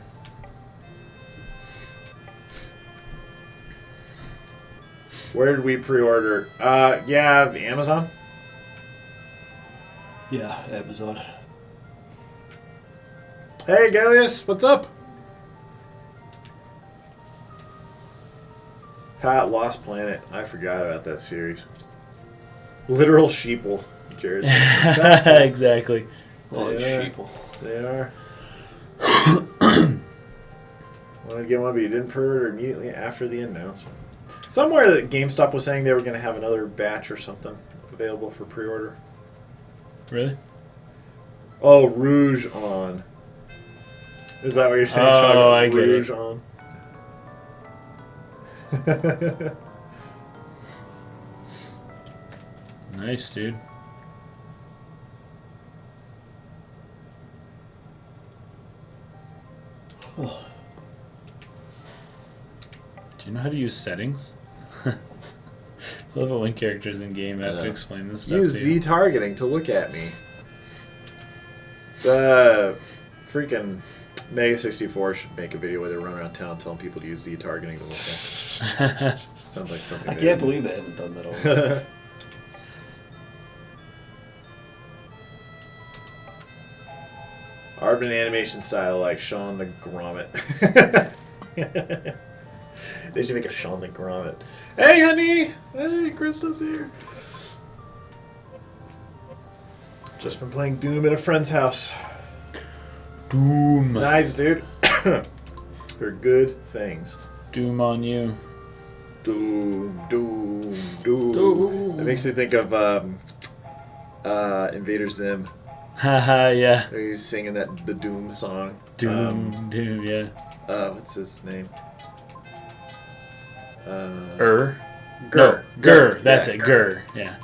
Where did we pre-order? Yeah, Amazon. Yeah, Amazon. Hey, Gallius, what's up? Lost Planet. I forgot about that series. Literal sheeple, Jared. Exactly. Oh, sheeple. They are. Wanted to get one, but you didn't pre-order immediately after the announcement. Somewhere that GameStop was saying they were going to have another batch or something available for pre-order. Really? Oh, Rouge On. Is that what you're saying? Oh, I get Rouge it. On. Nice, dude. Do you know how to use settings? I love it when characters in game have to explain this stuff. Use to Z you. targeting to look at me. The freaking Mega 64 should make a video where they run around town telling people to use Z targeting to look at. Sounds like something. I can't believe they haven't done that already. Urban animation style like Shaun the Gromit. They should make a Shaun the Gromit. Hey, honey! Hey, Krista's here. Just been playing Doom at a friend's house. Doom. Nice, dude. They're good things. Doom on you. Doom, Doom. It makes me think of Invader Zim. Haha, yeah. He's singing the Doom song. Doom, yeah. What's his name? Gur. Gur. That's Yeah, it. Gur. Yeah.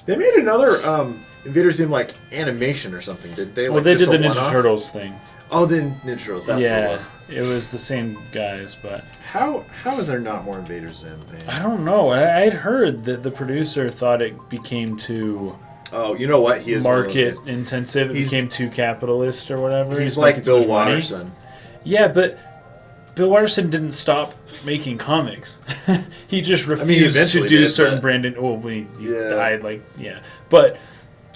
They made another Invader Zim like animation or something, did they? Well, Like, they just did the a Ninja one-off? Turtles thing. Oh, the Ninja Turtles. That's yeah, what it was. it was the same guys, but How is there not more Invader Zim? Man? I don't know. I'd heard that the producer thought it became too Oh, you know what? He is one of those market guys. intensive. It He's- became too capitalist or whatever. He's It's like making too Bill much money. Watterson. Yeah, but Bill Watterson didn't stop making comics. He just refused to eventually do did, certain but- branding. Oh, when he Yeah. died, but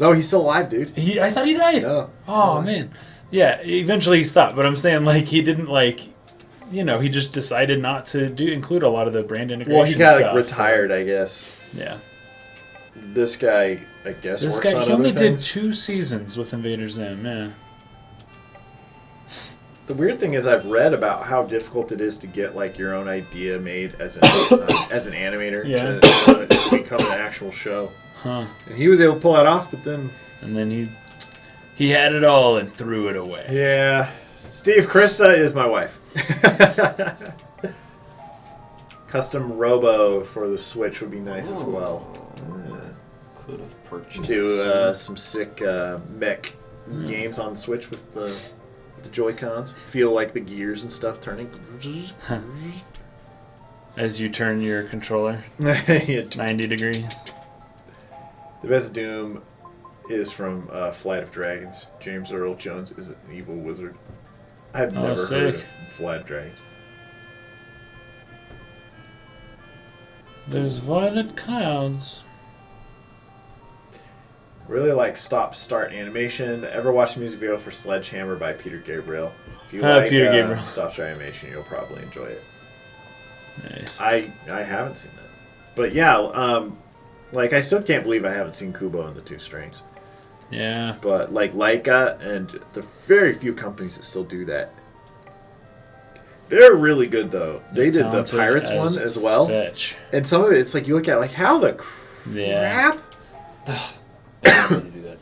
No, he's still alive, dude. I thought he died. No. Oh man, yeah. Eventually he stopped, but I'm saying he didn't he just decided not to include a lot of the brand integration. Well, he got stuff. retired, I guess. Yeah. This guy, I guess, This works guy, on he other only did things. 2 seasons with Invader Zim. Yeah. The weird thing is, I've read about how difficult it is to get your own idea made as an as an animator Yeah. to become an actual show. Huh. And he was able to pull that off, but then And then he had it all and threw it away. yeah, Steve Krista is my wife. Custom Robo for the Switch would be nice as well. Could have purchased. Do some sick mech games on the Switch with the Joy-Cons. Feel like the gears and stuff turning. As you turn your controller Yeah. 90 degrees. The best Doom is from Flight of Dragons. James Earl Jones is an evil wizard. I've never heard sick. of Flight of Dragons. There's violet clouds. Really like stop-start animation. Ever watch the music video for Sledgehammer by Peter Gabriel? If you Peter Gabriel. stop-start animation, you'll probably enjoy it. Nice. I haven't seen that. But yeah, I still can't believe I haven't seen Kubo and the Two Strings. Yeah. But Leica and the very few companies that still do that, they're really good though. They did the Talented Pirates one as well, Fetch. and some of it, it's you look at how the Yeah. crap. I didn't do that.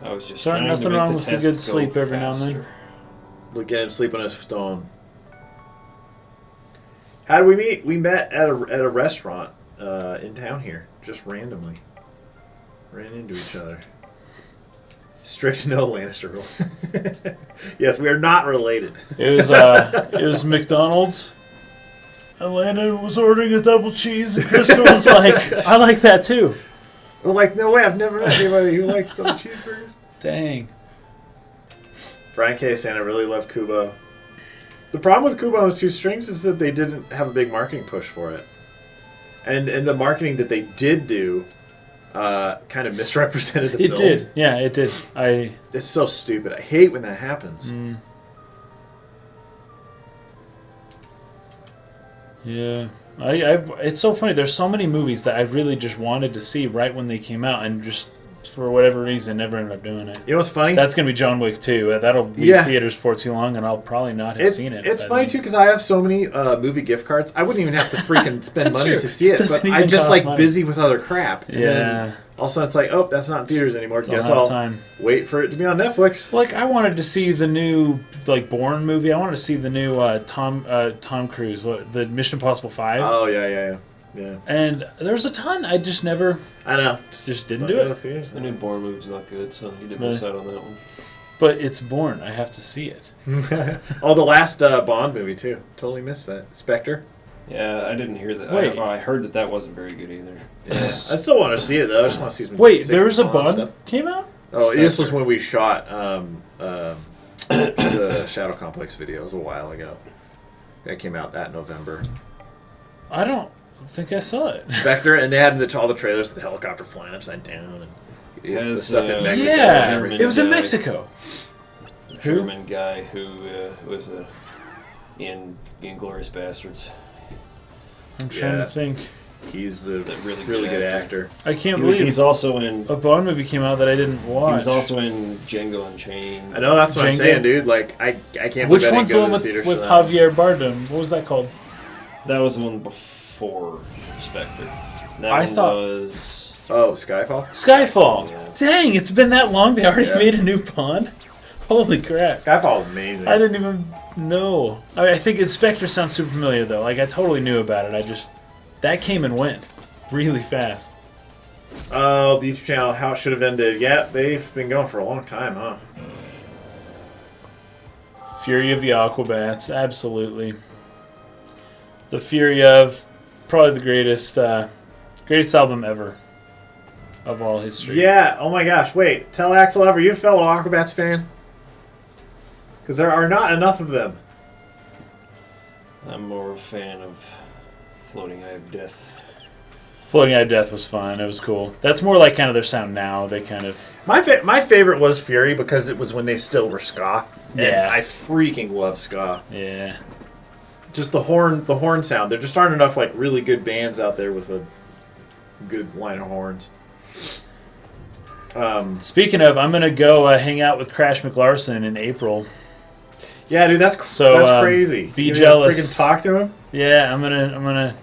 I was just Sorry, trying nothing to make wrong the with a test good go sleep every now and then. faster. Look at him sleep on his stone. How did we meet? We met at a restaurant in town here, just randomly. Ran into each other. Strict no Lannister rule. Yes, we are not related. It was McDonald's. And Landon was ordering a double cheese, and Krista was like, I like that too. Well, no way, I've never met anybody who likes double cheeseburgers. Dang. Brian K. saying I really love Kubo. The problem with Kubo and the Two Strings is that they didn't have a big marketing push for it. And the marketing that they did do kind of misrepresented the film. It did. Yeah, it did. It's so stupid. I hate when that happens. Yeah. It's so funny. There's so many movies that I really just wanted to see right when they came out, and just for whatever reason never ended up doing it. You know what's funny? That's gonna be John Wick 2. That'll leave Yeah. theaters for too long, and I'll probably not have seen it. It's by funny then. too because I have so many movie gift cards. I wouldn't even have to freaking spend That's money true. to see it, Doesn't but even I'm just cost money. busy with other crap. And Yeah. then all of a sudden it's oh, that's not in theaters anymore. Don't Guess have I'll time. wait for it to be on Netflix. I wanted to see the new Bourne movie. I wanted to see the new Tom Cruise, the Mission Impossible 5. Oh yeah. And there's a ton. I just never. I know. Just didn't not do go it. to theaters. The new Bourne movie's not good, so you didn't miss out on that one. But it's Bourne. I have to see it. Oh, the last Bond movie too. Totally missed that. Spectre. Yeah, I didn't hear that. Wait. I heard that wasn't very good either. Yeah, I still want to see it though. I just want to see some. Wait, sick there was a Bond stuff. came out? Oh, this was Spectre. when we shot the Shadow Complex video. It was a while ago. That came out that November. I don't think I saw it. Spectre, and they had all the trailers, the helicopter flying upside down, and the Yes, stuff in Mexico. Yeah, German it was in guy. Mexico. Who? German guy who was in Inglourious Bastards. I'm trying Yeah. to think. He's a He's a really really good good actor. I can't believe He's also in. a Bond movie came out that I didn't watch. He was also in Django Unchained. I know that's what I'm Django? saying, dude. I can't. Which believe I one's didn't the go one to the with theaters for that. Javier Bardem? What was that called? That was the one before. before Spectre. That I one thought- was... Oh, Skyfall? Skyfall. Yeah. Dang, it's been that long. They already Yeah. made a new Bond. Holy crap! Skyfall is amazing. I didn't even know. I think Spectre sounds super familiar though. Like I totally knew about it. That came and went really fast. Oh, the YouTube channel, How It Should Have Ended. Yeah, they've been going for a long time, huh? Fury of the Aquabats, absolutely. The Fury of, probably the greatest album ever of all history. Yeah, oh my gosh, wait. Tell Axel, are you a fellow Aquabats fan? Because there are not enough of them. I'm more a fan of Floating Eye of Death. Floating Eye of Death was fun. It was cool. That's more like kind of their sound now. They kind of... My favorite was Fury because it was when they still were ska. And Yeah. I freaking love ska. Yeah. Just the horn sound. There just aren't enough like really good bands out there with a good line of horns. Speaking of, I'm going to go hang out with Crash McLarson in April. Yeah, dude, that's crazy. Be You're gonna jealous. Freaking talk to him. Yeah, I'm gonna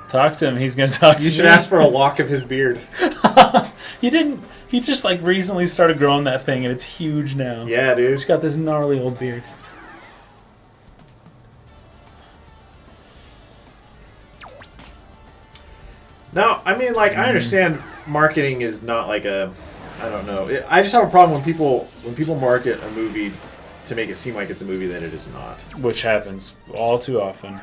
talk to him. He's gonna talk to me. You should ask for a lock of his beard. He didn't. He just like recently started growing that thing, and it's huge now. Yeah, dude. He's got this gnarly old beard. No, I mean, like, I understand marketing is not like a, I don't know. I just have a problem when people market a movie to make it seem like it's a movie that it is not. Which happens all too often.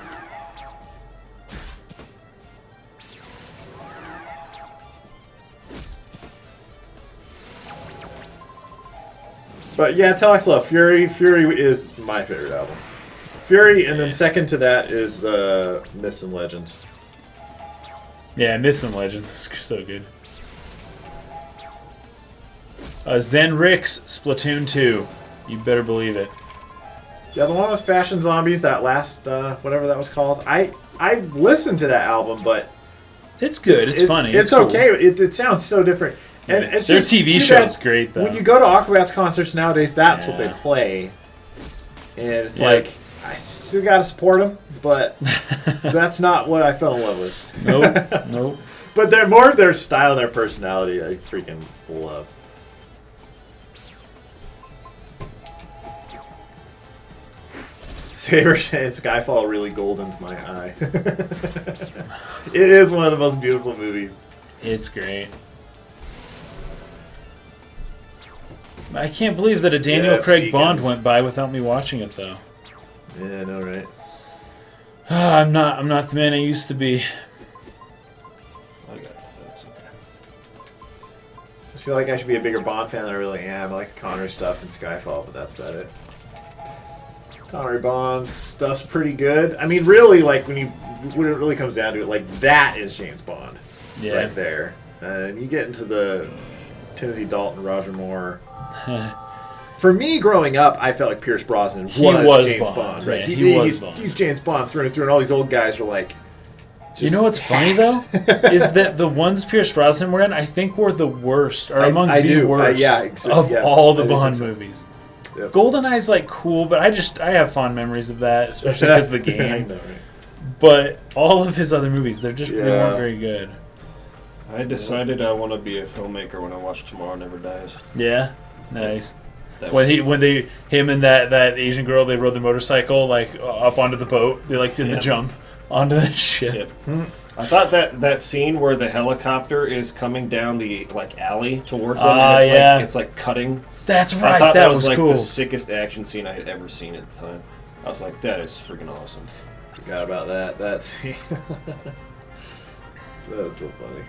But yeah, tell us love. Fury is my favorite album. Fury, and then second to that is Myths and Legends. Yeah, Myths and Legends is so good. Zen Rick's Splatoon 2. You better believe it. Yeah, the one with Fashion Zombies, that last whatever that was called. I've listened to that album, but It's good. It's funny. It's cool. okay. It sounds so different. And it's Their just TV too show's bad. great, though. When you go to Aquabats concerts nowadays, that's what they Yeah. play. And it's Yeah. like, I still got to support them, but that's not what I fell in love with. Nope. Nope. But they're more their style and their personality I freaking love. Saber saying Skyfall really goldened my eye. It is one of the most beautiful movies. It's great. I can't believe that a Daniel Yeah, Craig Bond Deacons. went by without me watching it, though. Yeah, I know, right? I'm not the man I used to be. I got it. That's okay. I feel like I should be a bigger Bond fan than I really am. I like the Connery stuff and Skyfall, but that's about it. Connery Bond stuff's pretty good. I mean, really, like when it really comes down to it, like that is James Bond, Yeah. right there. And you get into the Timothy Dalton, Roger Moore. For me, growing up, I felt like Pierce Brosnan was James Bond. Right? Yeah, he was Bond. He's James Bond through and through, and all these old guys were like. You know what's funny though, is that the ones Pierce Brosnan were in, I think, were the worst, or among the worst of all the Bond movies. Yep. GoldenEye's like cool, but I have fond memories of that, especially because of the I game. know, right? But all of his other movies, they Yeah. weren't very good. I decided I want to be a filmmaker when I watch Tomorrow Never Dies. Yeah, nice. That When was- him and that Asian girl, they rode the motorcycle like up onto the boat. They like did the jump onto the ship. Yep. I thought that scene where the helicopter is coming down the like alley towards them, and it's like cutting. That's I right. thought that was like cool. the sickest action scene I had ever seen at the time. I was like, that is freaking awesome. Forgot about that. That scene. That's so funny.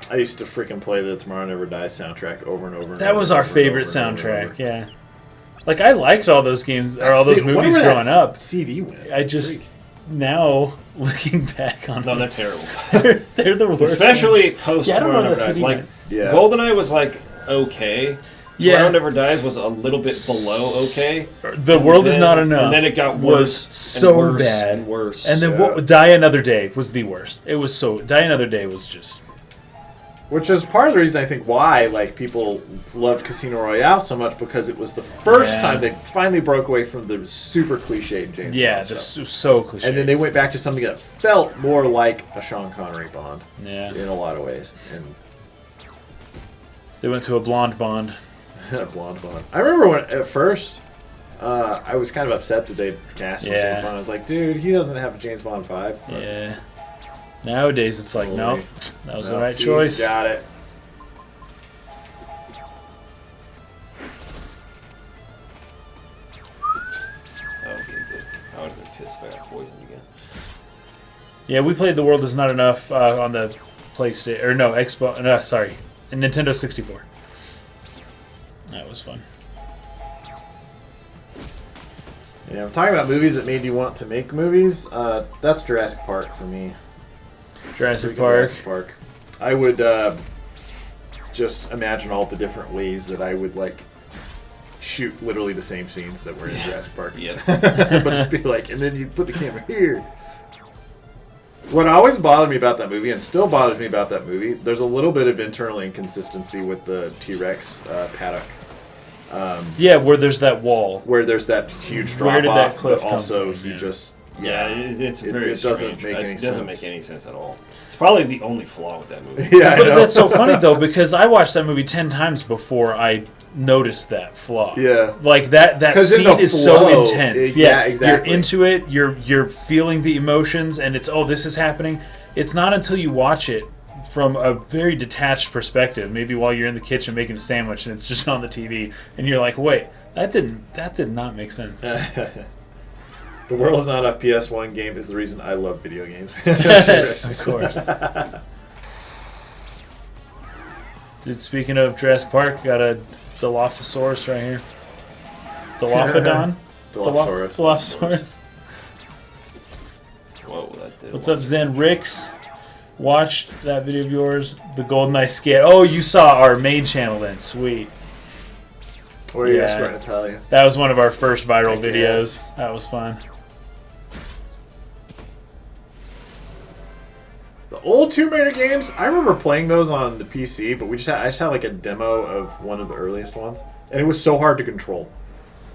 I used to freaking play the Tomorrow Never Dies soundtrack over and over. And That over was and our over and favorite over and over and soundtrack. Yeah, like I liked all those games or all those movies whatever growing that up. CD went. I just now looking back on No, them, they're terrible. they're the worst. Especially post Yeah, I don't know Tomorrow that Never Dies. CD Like went. Yeah. GoldenEye was like okay. Yeah. Tomorrow Never Dies was a little bit below okay. The World Is Not Enough. And then it got was worse so and worse bad. and worse. And then Yeah. Die Another Day was the worst. It was so Die Another Day was just Which is part of the reason I think why like people love Casino Royale so much, because it was the first time they finally broke away from the super cliched James Bond stuff. So cliche. And then they went back to something that felt more like a Sean Connery Bond. Yeah. In a lot of ways. And they went to a blonde Bond. a blonde Bond. I remember when at first I was kind of upset that they cast him as James Bond. I was like, dude, he doesn't have a James Bond vibe. But yeah. Nowadays it's like, nope, that was the right choice. Got it. Okay, good. I would have been pissed if I got poisoned again. Yeah, we played The World Is Not Enough on the PlayStation, or no, Xbox, no, sorry, Nintendo 64. That was fun. Yeah, I'm talking about movies that made you want to make movies. That's Jurassic Park for me. Jurassic Park. I would just imagine all the different ways that I would like shoot literally the same scenes that were in Jurassic Park. Yeah. But just be like, and then you put the camera here. What always bothered me about that movie, and still bothers me about that movie, there's a little bit of internal inconsistency with the T-Rex paddock. Yeah, where there's that wall. Where there's that huge drop Where did that off, cliff but also come from? you just... Yeah, it's very it doesn't strange. make any It doesn't sense. make any sense at all. It's probably the only flaw with that movie. Yeah, I But know. that's so funny though, because I watched that movie 10 times before I noticed that flaw. Yeah. Like that 'Cause in scene the is so flow, intense. yeah, exactly. You're into it, you're feeling the emotions, and it's, oh, this is happening. It's not until you watch it from a very detached perspective, maybe while you're in the kitchen making a sandwich and it's just on the TV, and you're like, wait, that did not make sense. The World Is Not Enough PS1 game is the reason I love video games. Of course. Dude, speaking of Jurassic Park, got a Dilophosaurus right here. Dilophodon? Dilophosaurus. Dilophosaurus. Whoa, that did. What's up, Zen Ricks? Watched that video of yours, the GoldenEye scan. Oh, you saw our main channel then. Sweet. What are you guys Yeah. trying to tell you? That was one of our first viral I videos. guess. That was fun. The old Tomb Raider games, I remember playing those on the PC, but I just had like a demo of one of the earliest ones, and it was so hard to control.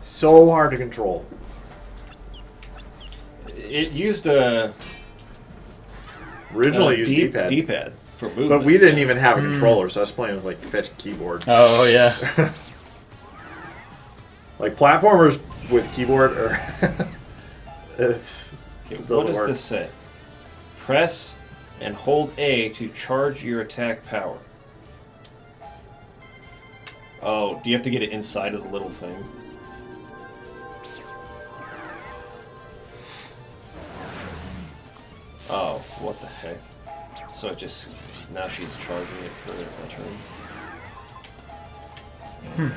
So hard to control. It used a Originally used D-pad. D-pad for movement. But we didn't even have a controller, so I was playing with like fetch keyboard. Oh, yeah. Like platformers with keyboard, or it's Okay, still what does work. this say? Press and hold A to charge your attack power. Oh, do you have to get it inside of the little thing? Oh, what the heck? So it just... Now she's charging it for a turn.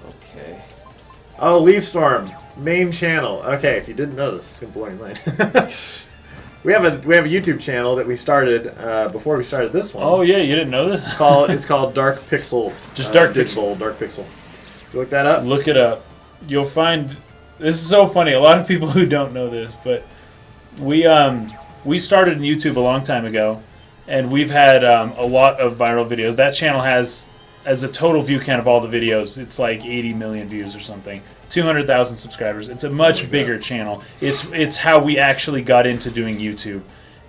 Okay. Oh, Leaf Storm, main channel. Okay, if you didn't know this, it's gonna blow your mind. we have a YouTube channel that we started before we started this one. Oh, yeah, you didn't know this? It's called Dark Pixel. Just Dark Digital, Dark Pixel. You look that up. Look it up. You'll find... This is so funny. A lot of people who don't know this, but we started in YouTube a long time ago, and we've had a lot of viral videos. That channel has, as a total view count of all the videos, it's like 80 million views or something. 200,000 subscribers. It's a much bigger channel. It's how we actually got into doing YouTube,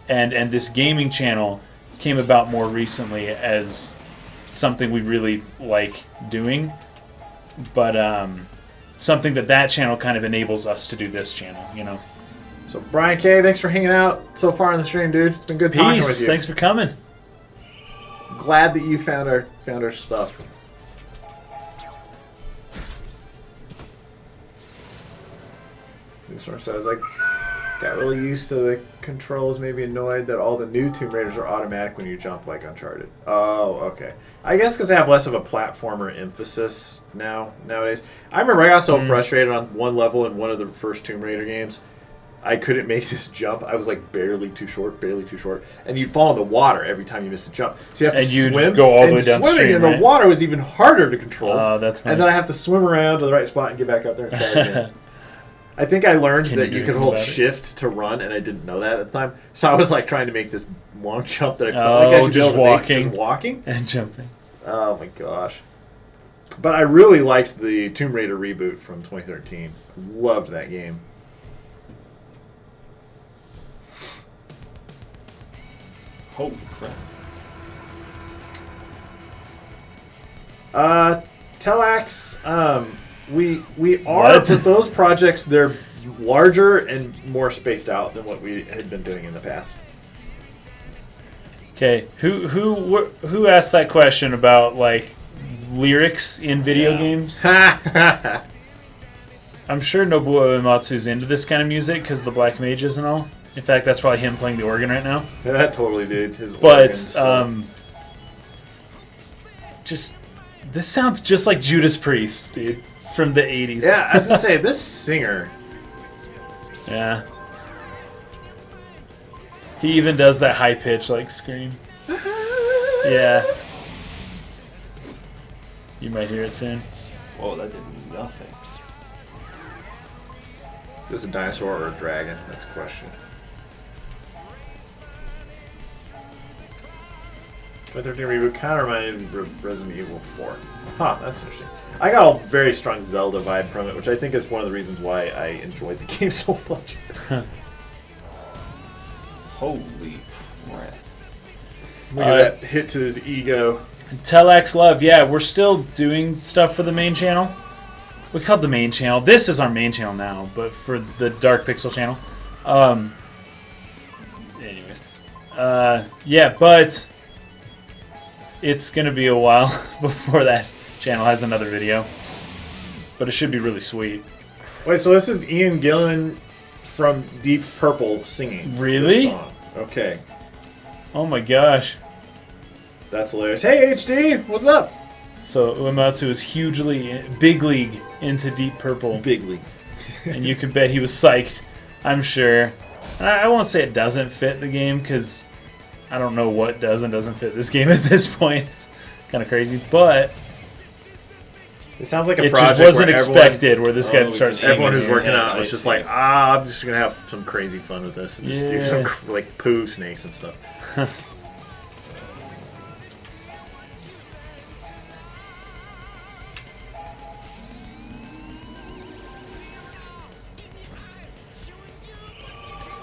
and this gaming channel came about more recently as something we really like doing, but something that channel kind of enables us to do this channel, you know. So Brian K, thanks for hanging out so far in the stream, dude. It's been good talking with Peace. you. Thanks for coming. Glad that you found our stuff. This one says, I got really used to the controls, maybe annoyed that all the new Tomb Raiders are automatic when you jump like Uncharted. Oh, okay. I guess because they have less of a platformer emphasis nowadays. I remember I got so frustrated on one level in one of the first Tomb Raider games. I couldn't make this jump. I was like barely too short. And you'd fall in the water every time you missed a jump. So you have to And you'd swim. go all the and way downstream, swimming in right? the water was even harder to control. Oh, that's funny. And then I have to swim around to the right spot and get back up there and try again. I think I learned Can that you do you could anything hold about it? shift to run, and I didn't know that at the time. So I was like trying to make this long jump that I felt like I should be just able to make walking. just walking. And jumping. Oh my gosh. But I really liked the Tomb Raider reboot from 2013. Loved that game. Holy crap. Telex, we are, What? but those projects, they're larger and more spaced out than what we had been doing in the past. Okay, who asked that question about like lyrics in video games? I'm sure Nobuo Uematsu's into this kind of music because the Black Mages and all. In fact, that's probably him playing the organ right now. That totally did. His But organs, just this sounds just like Judas Priest, dude, from the 80s. yeah, I was gonna say this singer. Yeah. He even does that high pitch like scream. Yeah. You might hear it soon. Whoa, that did nothing. Is this a dinosaur or a dragon? That's a question. 2013 reboot kind of reminded me of Resident Evil 4. Huh, that's interesting. I got a very strong Zelda vibe from it, which I think is one of the reasons why I enjoyed the game so much. Holy crap. Look at that hit to his ego. Telex Love, yeah, we're still doing stuff for the main channel. We call it the main channel. This is our main channel now, but for the Dark Pixel channel. Anyways. Yeah, but it's going to be a while before that channel has another video. But it should be really sweet. Wait, so this is Ian Gillan from Deep Purple singing Really? this song. Okay. Oh my gosh. That's hilarious. Hey, HD, what's up? So Uematsu is hugely, big league into Deep Purple. Big league. And you can bet he was psyched, I'm sure. I won't say it doesn't fit the game, because I don't know what does and doesn't fit this game at this point. It's kind of crazy, but It sounds like a it project just wasn't where expected where this guy Oh, starts singing. everyone who's here. working Yeah, on it was I just see. like, I'm just gonna have some crazy fun with this and just do some Yeah. like poo snakes and stuff.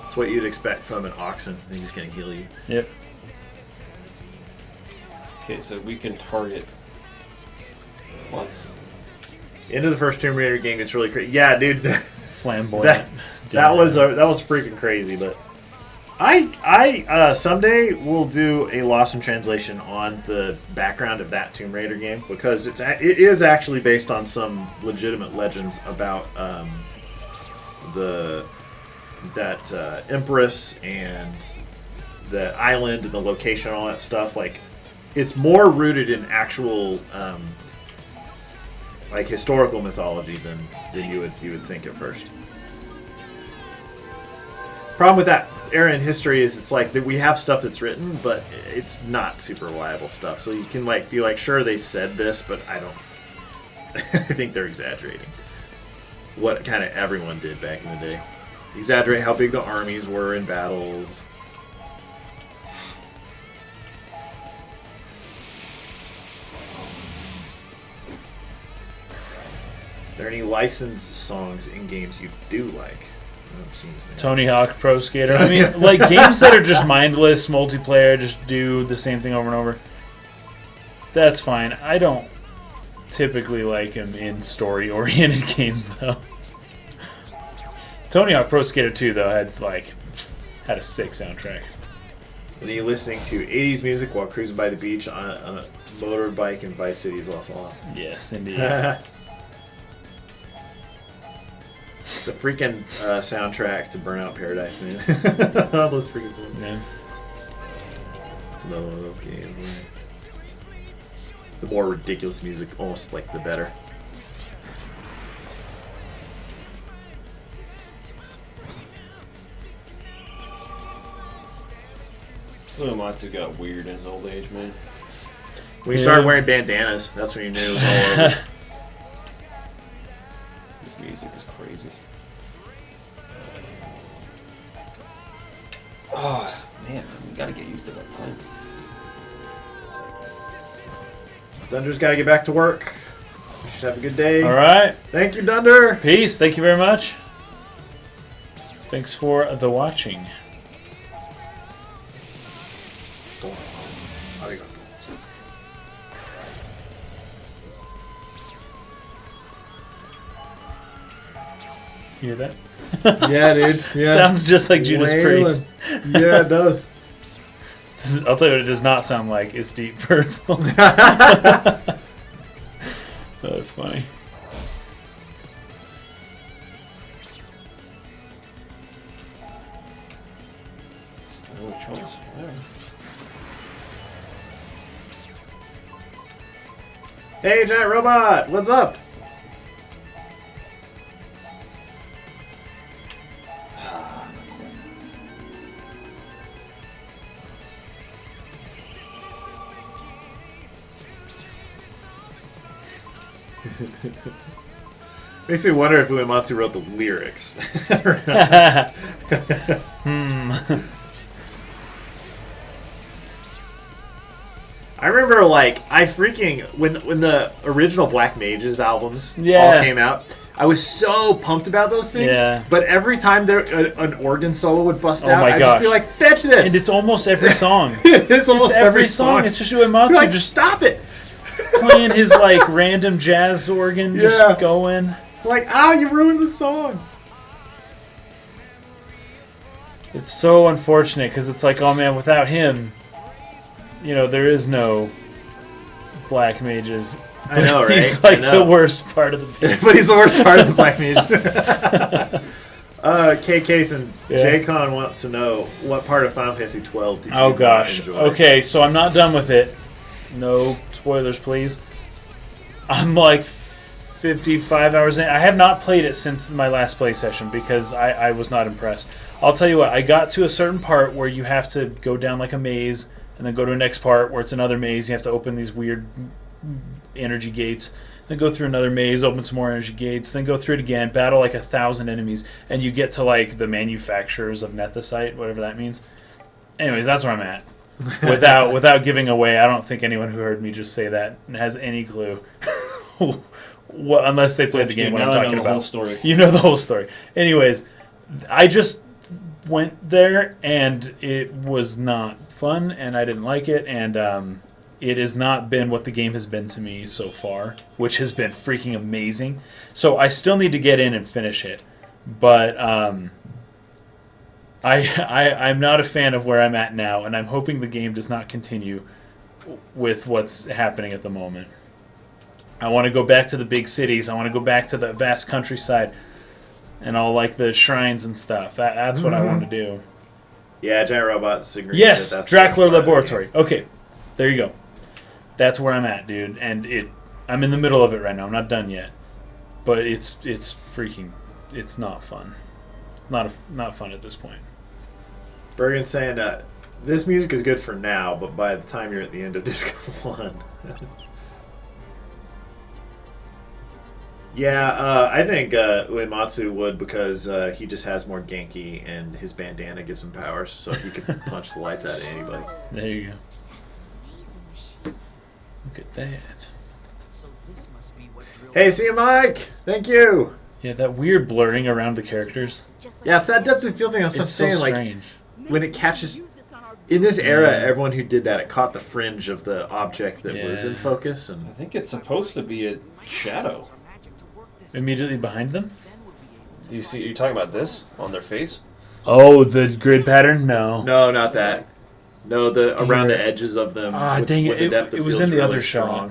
It's what you'd expect from an oxen. He's just gonna heal you. Yep. Okay, so we can target. What? Into the first Tomb Raider game, it's really crazy. Yeah, dude, Flamboyant. that was freaking crazy. But I someday will do a Lost in Translation on the background of that Tomb Raider game because it is actually based on some legitimate legends about that Empress and the island and the location and all that stuff. Like, it's more rooted in actual like historical mythology than you would think at first. Problem with that era in history is it's like that we have stuff that's written, but it's not super reliable stuff. So you can like be like, sure, they said this, but I don't. I think they're exaggerating what kind of everyone did back in the day. Exaggerate how big the armies were in battles. Are there any licensed songs in games you do like? Oh, geez, man. Tony Hawk Pro Skater. I mean, like games that are just mindless multiplayer, just do the same thing over and over. That's fine. I don't typically like them in story-oriented games, though. Tony Hawk Pro Skater 2, though, had a sick soundtrack. When you're listening to 80s music while cruising by the beach on a motorbike in Vice City is also awesome. Yes, indeed. The freaking soundtrack to Burnout Paradise, man. All those freaking songs. Yeah. It's another one of those games, man. The more ridiculous music, almost like the better. Uematsu got weird in his old age, man. When you started wearing bandanas, that's when you knew it was all over. This music is crazy. Oh, man, we gotta get used to that time. Dunder's got to get back to work. You should have a good day. All right. Thank you, Dunder. Peace. Thank you very much. Thanks for the watching. Hear that? Yeah, dude. Yeah. Sounds just like Judas Priest. Yeah, it does. I'll tell you what it does not sound like. It's Deep Purple. That's funny. It's no choice. Whatever. Hey, giant robot. What's up? Makes me wonder if Uematsu wrote the lyrics. I remember, like, when the original Black Mages albums all came out, I was so pumped about those things. Yeah. But every time an organ solo would bust Oh out, my I'd gosh. just be like, fetch this! And it's almost every song. It's almost every song. It's just Uematsu You're like, just stop it! playing his like random jazz organ, just Yeah. going. Like, you ruined the song. It's so unfortunate because it's like, oh man, without him, there is no Black Mages. I know, right? He's like I know. the worst part of the band. But he's the worst part of the Black Mages. K. Kaysen, Yeah. J-Con wants to know what part of Final Fantasy 12 did you Oh not gosh. enjoy? Okay, so I'm not done with it. No spoilers, please. I'm like 55 hours in. I have not played it since my last play session because I was not impressed. I'll tell you what, I got to a certain part where you have to go down like a maze and then go to a next part where it's another maze. You have to open these weird energy gates, then go through another maze, open some more energy gates, then go through it again, battle like 1,000 enemies, and you get to like the manufacturers of Nethicite, whatever that means. Anyways, that's where I'm at. Without giving away, I don't think anyone who heard me just say that has any clue. Unless they played the game, what I'm talking about. The whole story. You know the whole story. Anyways, I just went there and it was not fun and I didn't like it, and it has not been what the game has been to me so far, which has been freaking amazing. So I still need to get in and finish it, but I'm not a fan of where I'm at now, and I'm hoping the game does not continue with what's happening at the moment. I want to go back to the big cities. I want to go back to the vast countryside and all like the shrines and stuff. That's what I want to do. Yeah, Giant Robot's agreeing. Yes, that's Dracula the part of the Laboratory. game. Okay, there you go. That's where I'm at, dude. And I'm in the middle of it right now. I'm not done yet, but it's freaking. It's not fun. Not fun at this point. Bergen's saying this music is good for now, but by the time you're at the end of Disco 1. Yeah, I think Uematsu would because he just has more Genki and his bandana gives him powers, so he can punch the lights out of anybody. There you go. That's an amazing machine. Look at that. So this must be what drilled Hey, see you, Mike! Thank you! Yeah, that weird blurring around the characters. Just like Yeah, it's that depth of field thing. That's what I'm It's so saying. Like, strange. when it catches... In this era, everyone who did that, it caught the fringe of the object that was in Yeah. focus. I And think it's supposed to be a shadow. Immediately behind them? Do you see? Are you talking about this on their face? Oh, the grid pattern? No. No, not that. No, the around Here. the edges of them. Ah, with, dang with it. the depth It of was field's in the really other strong.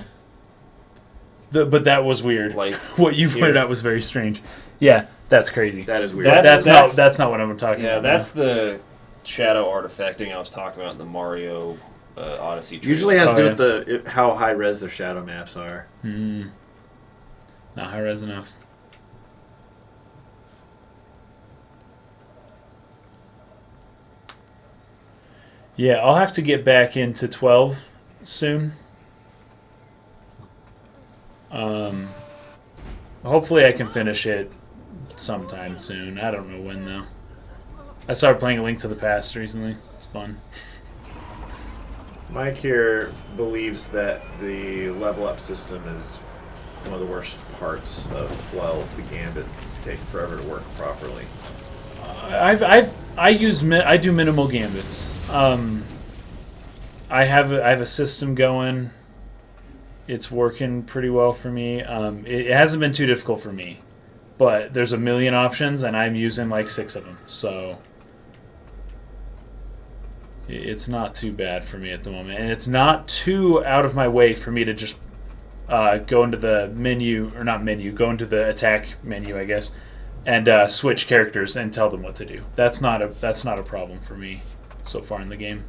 shot. But that was weird. Like What you here. pointed out was very strange. Yeah, that's crazy. That is weird. That's not what I'm talking Yeah, about. that's the shadow artifacting I was talking about in the Mario Odyssey trailer. Usually has to Oh, do with how high res their shadow maps are. Not high res enough. Yeah, I'll have to get back into 12 soon. Hopefully I can finish it sometime soon. I don't know when though. I started playing A Link to the Past recently. It's fun. Mike here believes that the level up system is one of the worst parts of 12. The gambits take forever to work properly. I do minimal gambits. I have a system going. It's working pretty well for me. It hasn't been too difficult for me, but there's a million options, and I'm using like 6 of them. So it's not too bad for me at the moment, and it's not too out of my way for me to just go into the menu, or not menu, go into the attack menu, I guess, and switch characters and tell them what to do. That's not a problem for me so far in the game.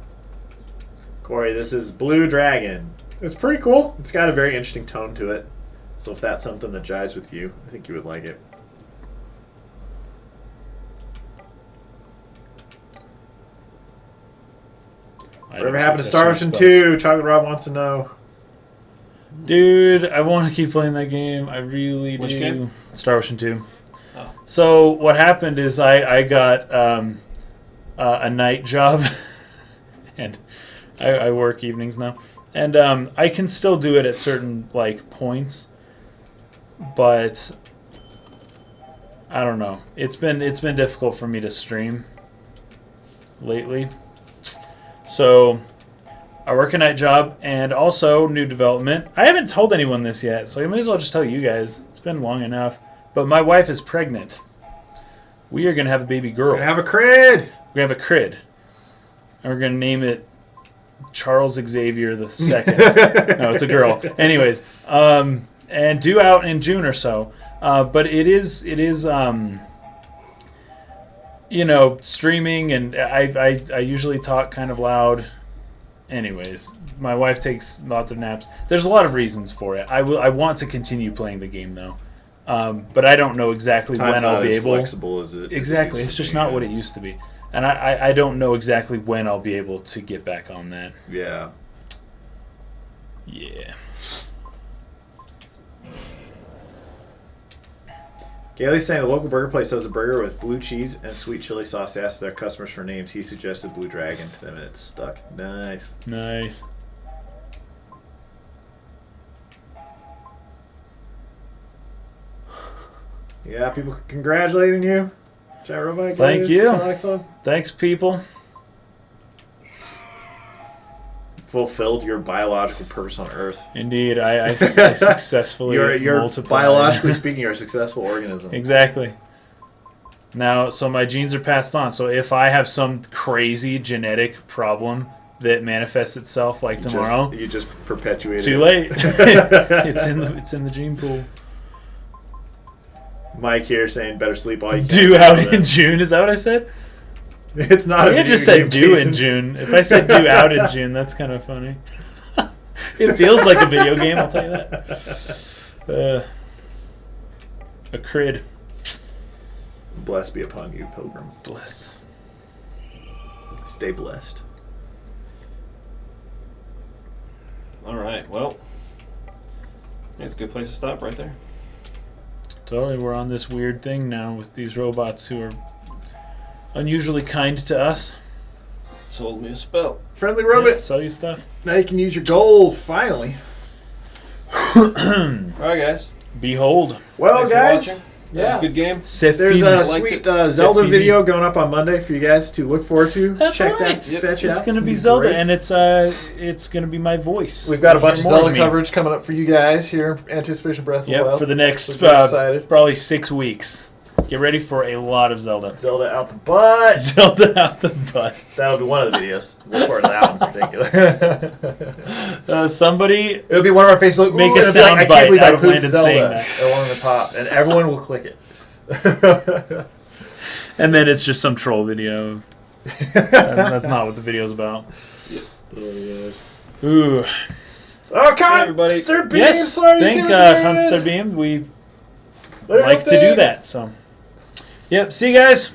Corey, this is Blue Dragon. It's pretty cool. It's got a very interesting tone to it. So if that's something that jives with you, I think you would like it. Whatever happened to Star Ocean 2? Chocolate Rob wants to know. Dude, I want to keep playing that game. I really do. Which game? Star Ocean 2. Oh. So what happened is I got a night job, and I work evenings now, and I can still do it at certain like points, but I don't know. It's been difficult for me to stream lately. So I work a night job, and also new development. I haven't told anyone this yet, so I may as well just tell you guys. It's been long enough. But my wife is pregnant. We are going to have a baby girl. We're going to have a crid. We're going to have a crid. And we're going to name it Charles Xavier II. No, it's a girl. Anyways, and due out in June or so. But it is streaming, and I usually talk kind of loud. Anyways, my wife takes lots of naps. There's a lot of reasons for it. I want to continue playing the game though, but I don't know exactly when I'll be able. Flexible as it exactly, it's just not what it used to be, and I don't know exactly when I'll be able to get back on that. Yeah. Yeah. Gailey's saying the local burger place does a burger with blue cheese and sweet chili sauce. They asked their customers for names. He suggested Blue Dragon to them, and it's stuck. Nice. Nice. Yeah, people congratulating you. Chat robot. Thank you. Alexa. Thanks, people. Fulfilled your biological purpose on Earth. Indeed, I successfully you're multiplied. biologically speaking, you're a successful organism. Exactly. Now, so my genes are passed on. So if I have some crazy genetic problem that manifests itself like tomorrow, you just perpetuate too it. late. It's in the gene pool. Mike here saying better sleep all you can. Due out in June. Is that what I said? It's not. I just said due in June. If I said due out in June, that's kind of funny. It feels like a video game, I'll tell you that. A crid. Blessed be upon you, pilgrim. Bless. Stay blessed. All right. Well, yeah, it's a good place to stop right there. Totally, we're on this weird thing now with these robots who are unusually kind to us. Sold me a spell. Friendly robot. Yeah, sell you stuff. Now you can use your gold, finally. All right, guys. Behold. Well, Thanks guys. for watching. That was a good game. There's a liked sweet it. Zelda Sefini. video going up on Monday for you guys to look forward to. That's Check right. that fetch out. It's going to be It's Zelda, great. and it's going to be my voice. We've got a You'll bunch of hear more Zelda me. coverage coming up for you guys here. Anticipation Breath of the Wild. Yep, for the next So very excited. probably 6 weeks. Get ready for a lot of Zelda. Zelda out the butt. Zelda out the butt. That'll be one of the videos. Look forward to that one in particular. Somebody It'll be one of our Facebook. Make Ooh, a it'll be like, sound I can't bite believe out I of pooped Landon Zelda saying that. along the top, and everyone will click it. And then it's just some troll video. And that's not what the video's about. Ooh. Oh, God! everybody. Mr. Beam, Yes, sorry, thank you can't Hunster Beam. We like to do that. So, yep. See you guys.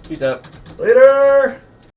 Peace out. Later.